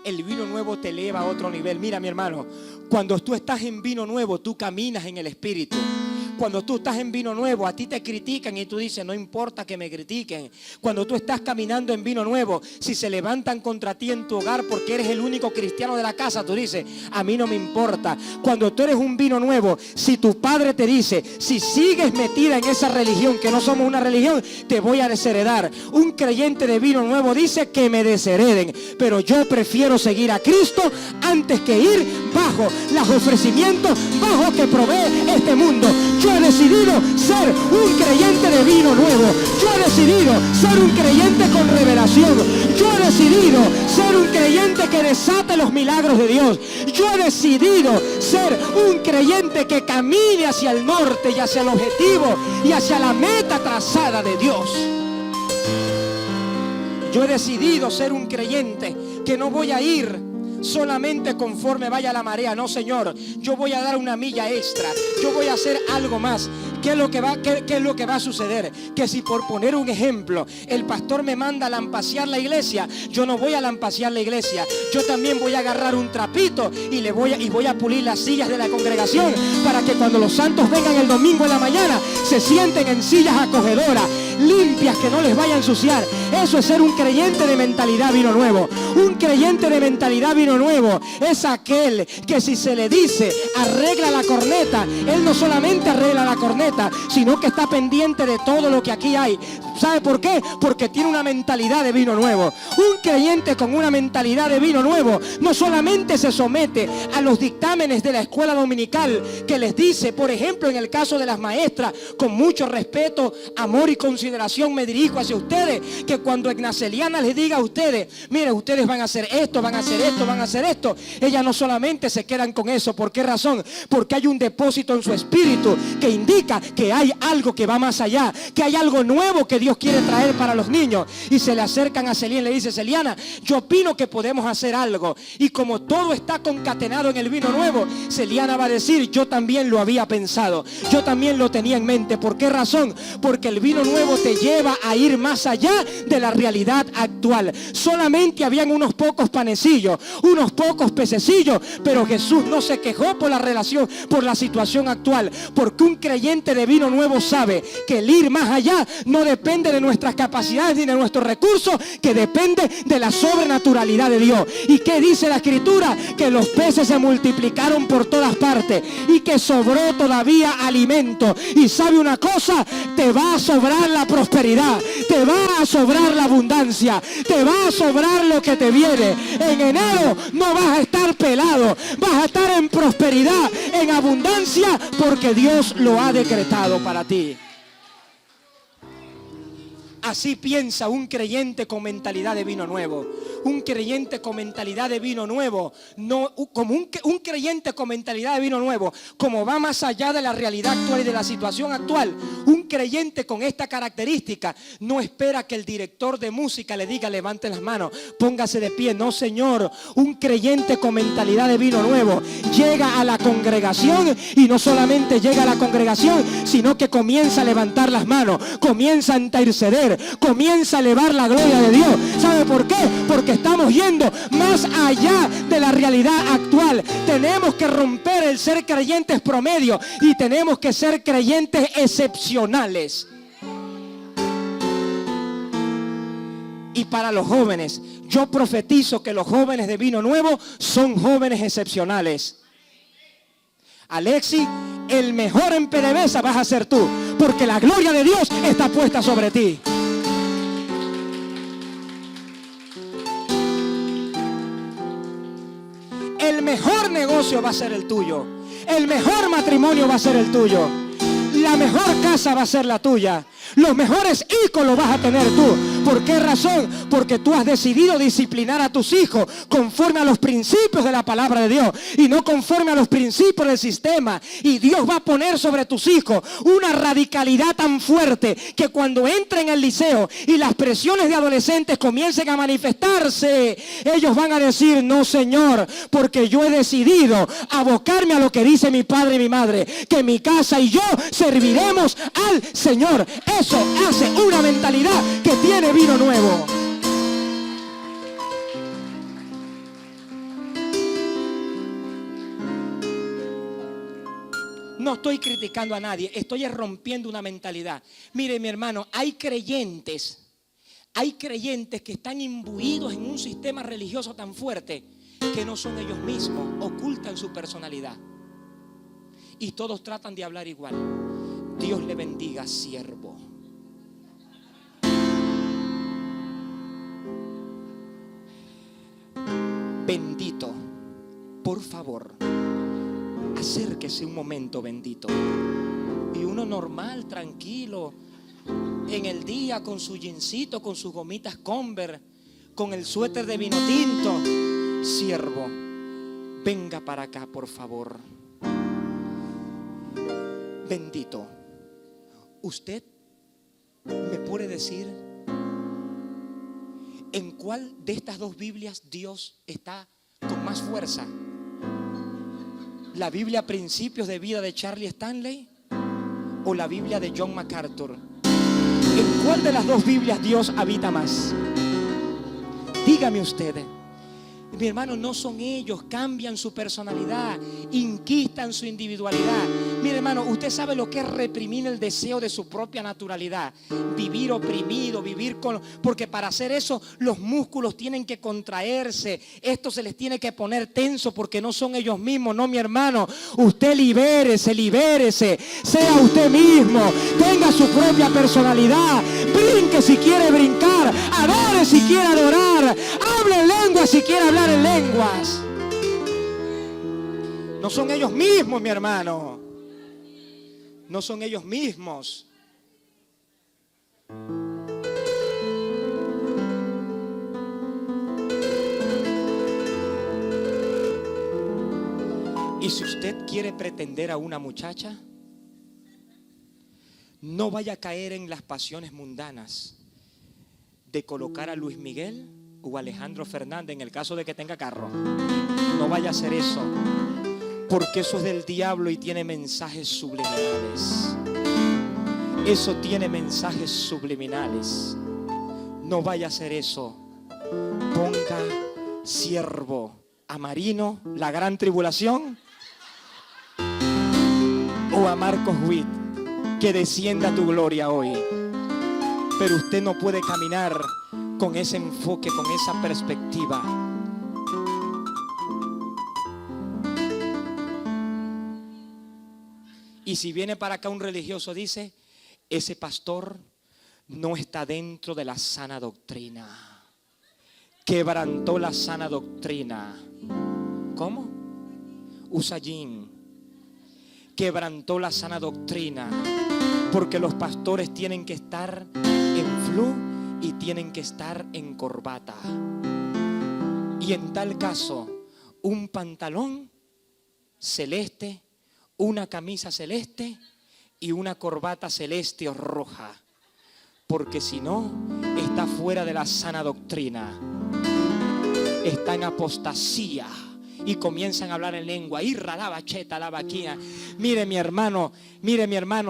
el vino nuevo te eleva a otro nivel. Mira, mi hermano, cuando tú estás en vino nuevo, tú caminas en el Espíritu. Cuando tú estás en vino nuevo, a ti te critican y tú dices: no importa que me critiquen. Cuando tú estás caminando en vino nuevo, si se levantan contra ti en tu hogar porque eres el único cristiano de la casa, tú dices: a mí no me importa. Cuando tú eres un vino nuevo, si tu padre te dice: si sigues metida en esa religión, que no somos una religión, te voy a desheredar. Un creyente de vino nuevo dice: que me deshereden, pero yo prefiero seguir a Cristo antes que ir bajo los ofrecimientos bajo que provee este mundo. Yo he decidido ser un creyente de vino nuevo. Yo he decidido ser un creyente con revelación. Yo he decidido ser un creyente que desate los milagros de Dios. Yo he decidido ser un creyente que camine hacia el norte y hacia el objetivo y hacia la meta trazada de Dios. Yo he decidido ser un creyente que no voy a ir solamente conforme vaya la marea. No, Señor, yo voy a dar una milla extra. Yo voy a hacer algo más. ¿Qué es lo que va a suceder? Que si, por poner un ejemplo, el pastor me manda a lampasear la iglesia, yo no voy a lampasear la iglesia. Yo también voy a agarrar un trapito y voy a pulir las sillas de la congregación, para que cuando los santos vengan el domingo en la mañana se sienten en sillas acogedoras, limpias, que no les vaya a ensuciar. Eso es ser un creyente de mentalidad vino nuevo. Un creyente de mentalidad vino nuevo es aquel que, si se le dice arregla la corneta, él no solamente arregla la corneta, sino que está pendiente de todo lo que aquí hay. ¿Sabe por qué? Porque tiene una mentalidad de vino nuevo. Un creyente con una mentalidad de vino nuevo no solamente se somete a los dictámenes de la escuela dominical, que les dice, por ejemplo, en el caso de las maestras, con mucho respeto, amor y consideración me dirijo hacia ustedes, que cuando Ignaceliana les diga a ustedes: mire, ustedes van a hacer esto, van a hacer esto, van a hacer esto, ellas no solamente se quedan con eso. ¿Por qué razón? Porque hay un depósito en su espíritu que indica que hay algo que va más allá, que hay algo nuevo que Dios quiere traer para los niños. Y se le acercan a Celiana y le dice: Celiana, yo opino que podemos hacer algo. Y como todo está concatenado en el vino nuevo, Celiana va a decir: yo también lo había pensado, yo también lo tenía en mente. ¿Por qué razón? Porque el vino nuevo te lleva a ir más allá de la realidad actual. Solamente habían unos pocos panecillos, unos pocos pececillos, pero Jesús no se quejó por la situación actual, porque un creyente de vino nuevo sabe que el ir más allá no depende depende de nuestras capacidades ni de nuestros recursos, que depende de la sobrenaturalidad de Dios. ¿Y qué dice la Escritura? Que los peces se multiplicaron por todas partes y que sobró todavía alimento. Y sabe una cosa, te va a sobrar la prosperidad, te va a sobrar la abundancia, te va a sobrar lo que te viene. En enero no vas a estar pelado, vas a estar en prosperidad, en abundancia, porque Dios lo ha decretado para ti. Así piensa un creyente con mentalidad de vino nuevo. Un creyente con mentalidad de vino nuevo, no como un creyente con mentalidad de vino nuevo, como va más allá de la realidad actual y de la situación actual. Un creyente con esta característica no espera que el director de música le diga levante las manos, póngase de pie. No, señor. Un creyente con mentalidad de vino nuevo llega a la congregación y no solamente llega a la congregación, sino que comienza a levantar las manos, comienza a interceder, comienza a elevar la gloria de Dios. ¿Sabe por qué? Porque estamos yendo más allá de la realidad actual. Tenemos que romper el ser creyentes promedio y tenemos que ser creyentes excepcionales. Y para los jóvenes, yo profetizo que los jóvenes de vino nuevo son jóvenes excepcionales. Alexi, el mejor en PDVSA vas a ser tú, porque la gloria de Dios está puesta sobre ti. El mejor negocio va a ser el tuyo. El mejor matrimonio va a ser el tuyo. La mejor casa va a ser la tuya. Los mejores hijos los vas a tener tú. ¿Por qué razón? Porque tú has decidido disciplinar a tus hijos conforme a los principios de la palabra de Dios y no conforme a los principios del sistema. Y Dios va a poner sobre tus hijos una radicalidad tan fuerte que cuando entren al liceo y las presiones de adolescentes comiencen a manifestarse, ellos van a decir: no, Señor, porque yo he decidido abocarme a lo que dice mi padre y mi madre, que mi casa y yo serviremos al Señor. Eso hace una mentalidad que tiene vino nuevo. No estoy criticando a nadie, estoy rompiendo una mentalidad. Mire, mi hermano, hay creyentes que están imbuidos en un sistema religioso tan fuerte que no son ellos mismos, ocultan su personalidad. Y todos tratan de hablar igual. Dios le bendiga, siervo. Bendito, por favor, acérquese un momento, bendito. Y uno normal, tranquilo, en el día con su jeansito, con sus gomitas Converse, con el suéter de vino tinto. Siervo, venga para acá, por favor. Bendito, ¿usted me puede decir en cuál de estas dos Biblias Dios está con más fuerza? ¿La Biblia Principios de Vida de Charlie Stanley o la Biblia de John MacArthur? ¿En cuál de las dos Biblias Dios habita más? Dígame usted. Mi hermano, no son ellos, cambian su personalidad, inquistan su individualidad. Mi hermano, usted sabe lo que es reprimir el deseo de su propia naturalidad, vivir oprimido, porque para hacer eso los músculos tienen que contraerse, esto se les tiene que poner tenso porque no son ellos mismos. No, mi hermano, usted libérese, sea usted mismo, tenga su propia personalidad, brinque si quiere brincar, adore si quiere adorar, hable en lengua si quiere hablar en lenguas. No son ellos mismos, mi hermano. No son ellos mismos. Y si usted quiere pretender a una muchacha, no vaya a caer en las pasiones mundanas de colocar a Luis Miguel o Alejandro Fernández en el caso de que tenga carro. No vaya a hacer eso, porque eso es del diablo y tiene mensajes subliminales. Eso tiene mensajes subliminales. No vaya a hacer eso. Ponga, siervo, a Marino, La Gran Tribulación, o a Marcos Witt, que descienda tu gloria hoy. Pero usted no puede caminar con ese enfoque, con esa perspectiva. Y si viene para acá un religioso, dice, ese pastor no está dentro de la sana doctrina. Quebrantó la sana doctrina. ¿Cómo? Usa jean. Quebrantó la sana doctrina. Porque los pastores tienen que estar en flu y tienen que estar en corbata. Y en tal caso, un pantalón celeste, una camisa celeste y una corbata celeste o roja. Porque si no, está fuera de la sana doctrina. Está en apostasía. Y comienzan a hablar en lengua. Irra la bacheta, la vaquía. Mire mi hermano,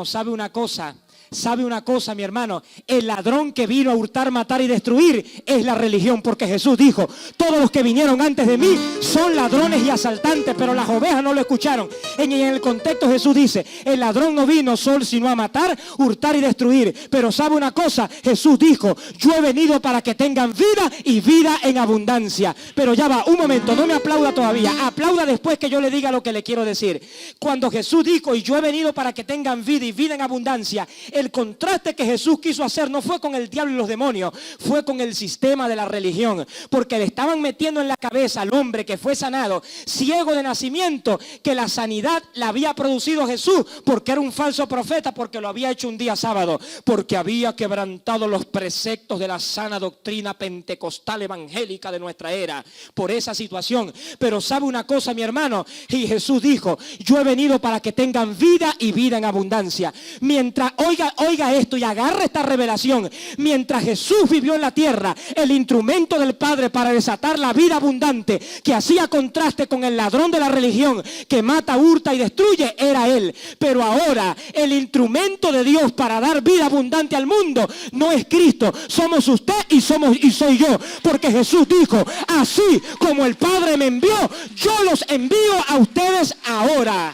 ¿sabe una cosa? ¿Sabe una cosa, mi hermano? El ladrón que vino a hurtar, matar y destruir es la religión, porque Jesús dijo, todos los que vinieron antes de mí son ladrones y asaltantes, pero las ovejas no lo escucharon. En el contexto Jesús dice, el ladrón no vino solo sino a matar, hurtar y destruir. Pero ¿sabe una cosa? Jesús dijo, yo he venido para que tengan vida y vida en abundancia. Pero ya va, un momento, no me aplauda todavía, aplauda después que yo le diga lo que le quiero decir. Cuando Jesús dijo, y yo he venido para que tengan vida y vida en abundancia, el contraste que Jesús quiso hacer no fue con el diablo y los demonios, fue con el sistema de la religión, porque le estaban metiendo en la cabeza al hombre que fue sanado, ciego de nacimiento, que la sanidad la había producido Jesús, porque era un falso profeta, porque lo había hecho un día sábado, porque había quebrantado los preceptos de la sana doctrina pentecostal evangélica de nuestra era, por esa situación. Pero sabe una cosa, mi hermano, y Jesús dijo, yo he venido para que tengan vida y vida en abundancia. Mientras, oiga esto y agarre esta revelación, mientras Jesús vivió en la tierra, el instrumento del Padre para desatar la vida abundante, que hacía contraste con el ladrón de la religión, que mata, hurta y destruye, era Él. Pero ahora, el instrumento de Dios para dar vida abundante al mundo, no es Cristo, somos usted y soy yo, porque Jesús dijo, así como el Padre me envió, yo los envío a ustedes ahora.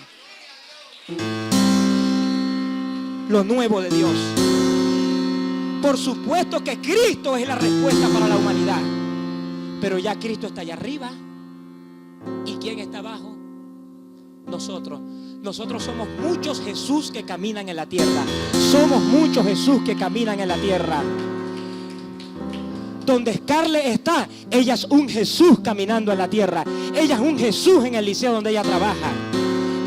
Lo nuevo de Dios. Por supuesto que Cristo es la respuesta para la humanidad, pero ya Cristo está allá arriba. ¿Y quién está abajo? Nosotros somos muchos Jesús que caminan en la tierra. Somos muchos Jesús que caminan en la tierra. Donde Scarlett está, ella es un Jesús caminando en la tierra. Ella es un Jesús en el liceo donde ella trabaja.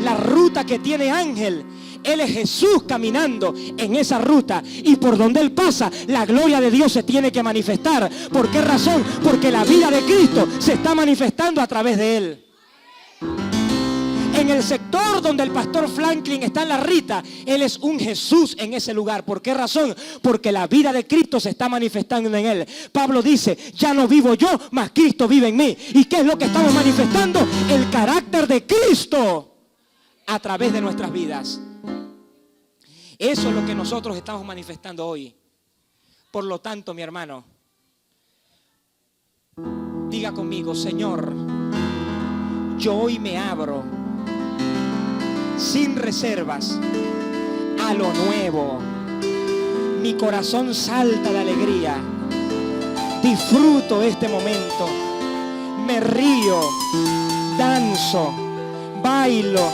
La ruta que tiene Ángel, él es Jesús caminando en esa ruta, y por donde él pasa, la gloria de Dios se tiene que manifestar. ¿Por qué razón? Porque la vida de Cristo se está manifestando a través de él. En el sector donde el pastor Franklin está en la Rita, él es un Jesús en ese lugar. ¿Por qué razón? Porque la vida de Cristo se está manifestando en él. Pablo dice, ya no vivo yo, mas Cristo vive en mí. ¿Y qué es lo que estamos manifestando? El carácter de Cristo a través de nuestras vidas. Eso es lo que nosotros estamos manifestando hoy. Por lo tanto, mi hermano, diga conmigo, Señor, yo hoy me abro sin reservas a lo nuevo. Mi corazón salta de alegría. Disfruto este momento. Me río, danzo, bailo,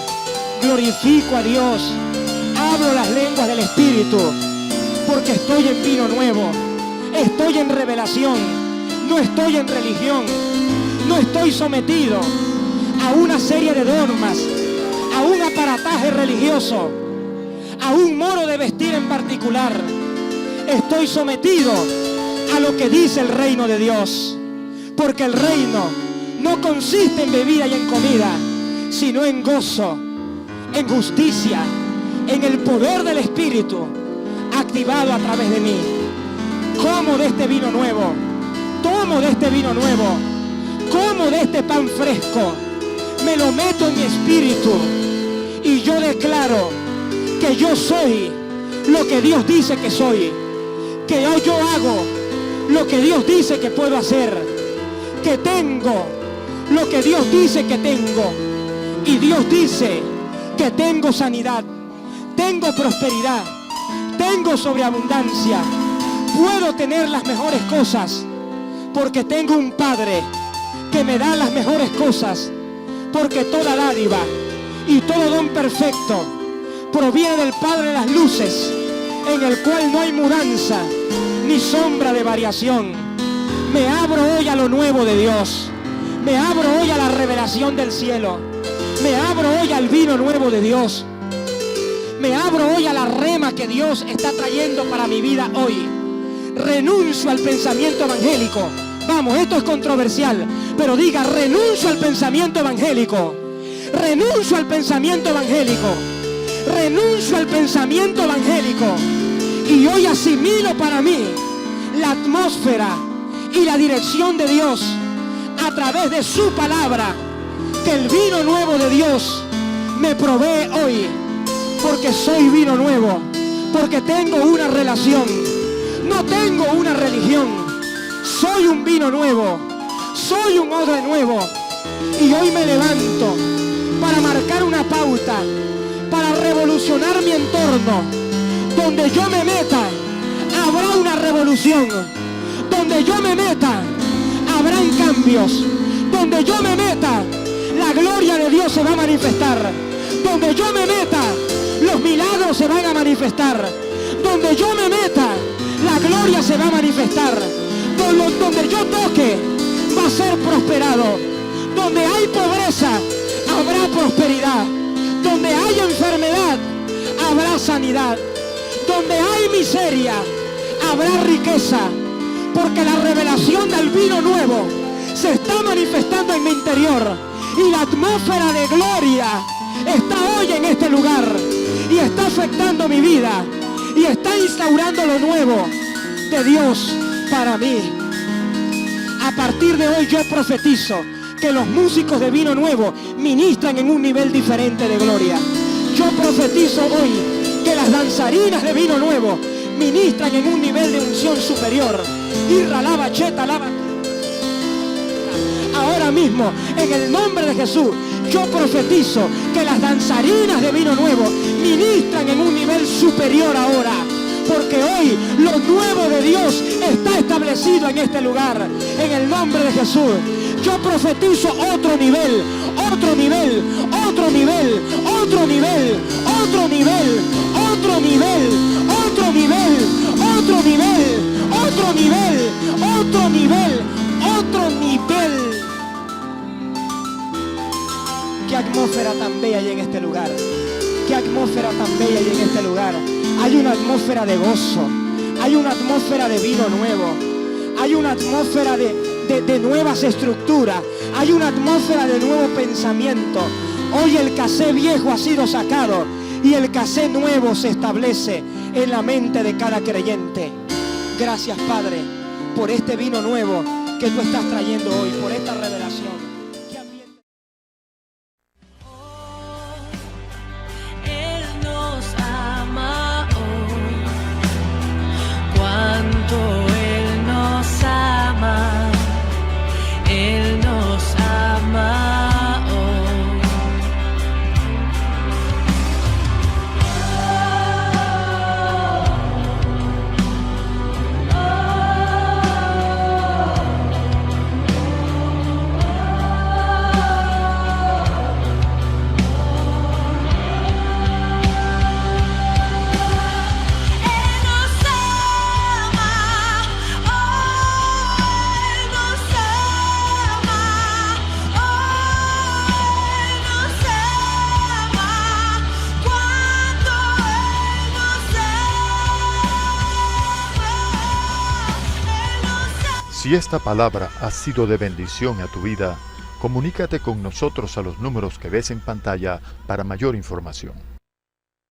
glorifico a Dios. Hablo las lenguas del Espíritu, porque estoy en vino nuevo. Estoy en revelación. No estoy en religión. No estoy sometido a una serie de normas, a un aparataje religioso, a un modo de vestir en particular. Estoy sometido a lo que dice el reino de Dios, porque el reino no consiste en bebida y en comida, sino en gozo, en justicia, en el poder del Espíritu activado a través de mí. Como de este vino nuevo, tomo de este vino nuevo, como de este pan fresco, me lo meto en mi espíritu y yo declaro que yo soy lo que Dios dice que soy, que yo hago lo que Dios dice que puedo hacer, que tengo lo que Dios dice que tengo, y Dios dice que tengo sanidad, tengo prosperidad, tengo sobreabundancia, puedo tener las mejores cosas porque tengo un Padre que me da las mejores cosas, porque toda dádiva y todo don perfecto proviene del Padre de las luces, en el cual no hay mudanza ni sombra de variación. Me abro hoy a lo nuevo de Dios. Me abro hoy a la revelación del cielo. Me abro hoy al vino nuevo de Dios. Me abro hoy a la rema que Dios está trayendo para mi vida hoy. Renuncio al pensamiento evangélico. Vamos, esto es controversial, pero diga, renuncio al pensamiento evangélico. Renuncio al pensamiento evangélico. Renuncio al pensamiento evangélico. Y hoy asimilo para mí la atmósfera y la dirección de Dios a través de su palabra, que el vino nuevo de Dios me provee hoy, porque soy vino nuevo, porque tengo una relación, no tengo una religión, soy un vino nuevo, soy un odre nuevo, y hoy me levanto para marcar una pauta, para revolucionar mi entorno. Donde yo me meta, habrá una revolución. Donde yo me meta, habrán cambios. Donde yo me meta, la gloria de Dios se va a manifestar. Donde yo me meta, los milagros se van a manifestar. Donde yo me meta, la gloria se va a manifestar. Donde yo toque, va a ser prosperado. Donde hay pobreza, habrá prosperidad. Donde hay enfermedad, habrá sanidad. Donde hay miseria, habrá riqueza, porque la revelación del vino nuevo se está manifestando en mi interior, y la atmósfera de gloria está hoy en este lugar, y está afectando mi vida, y está instaurando lo nuevo de Dios para mí. A partir de hoy yo profetizo que los músicos de vino nuevo ministran en un nivel diferente de gloria. Yo profetizo hoy que las danzarinas de vino nuevo ministran en un nivel de unción superior. Irra, lava, cheta, lava. Ahora mismo, en el nombre de Jesús, yo profetizo que las danzarinas de vino nuevo ministran en un nivel superior ahora. Porque hoy lo nuevo de Dios está establecido en este lugar. En el nombre de Jesús. Yo profetizo otro nivel, otro nivel, otro nivel, otro nivel, otro nivel, otro nivel, otro nivel, otro nivel, otro nivel, otro nivel, otro nivel. Qué atmósfera tan bella hay en este lugar. Qué atmósfera tan bella hay en este lugar. Hay una atmósfera de gozo. Hay una atmósfera de vino nuevo. Hay una atmósfera de nuevas estructuras. Hay una atmósfera de nuevo pensamiento. Hoy el casé viejo ha sido sacado y el casé nuevo se establece en la mente de cada creyente. Gracias, Padre, por este vino nuevo que tú estás trayendo hoy, por esta revelación. Él nos ama hoy, cuánto Él nos ama. Él nos ama hoy. Si esta palabra ha sido de bendición a tu vida, comunícate con nosotros a los números que ves en pantalla para mayor información.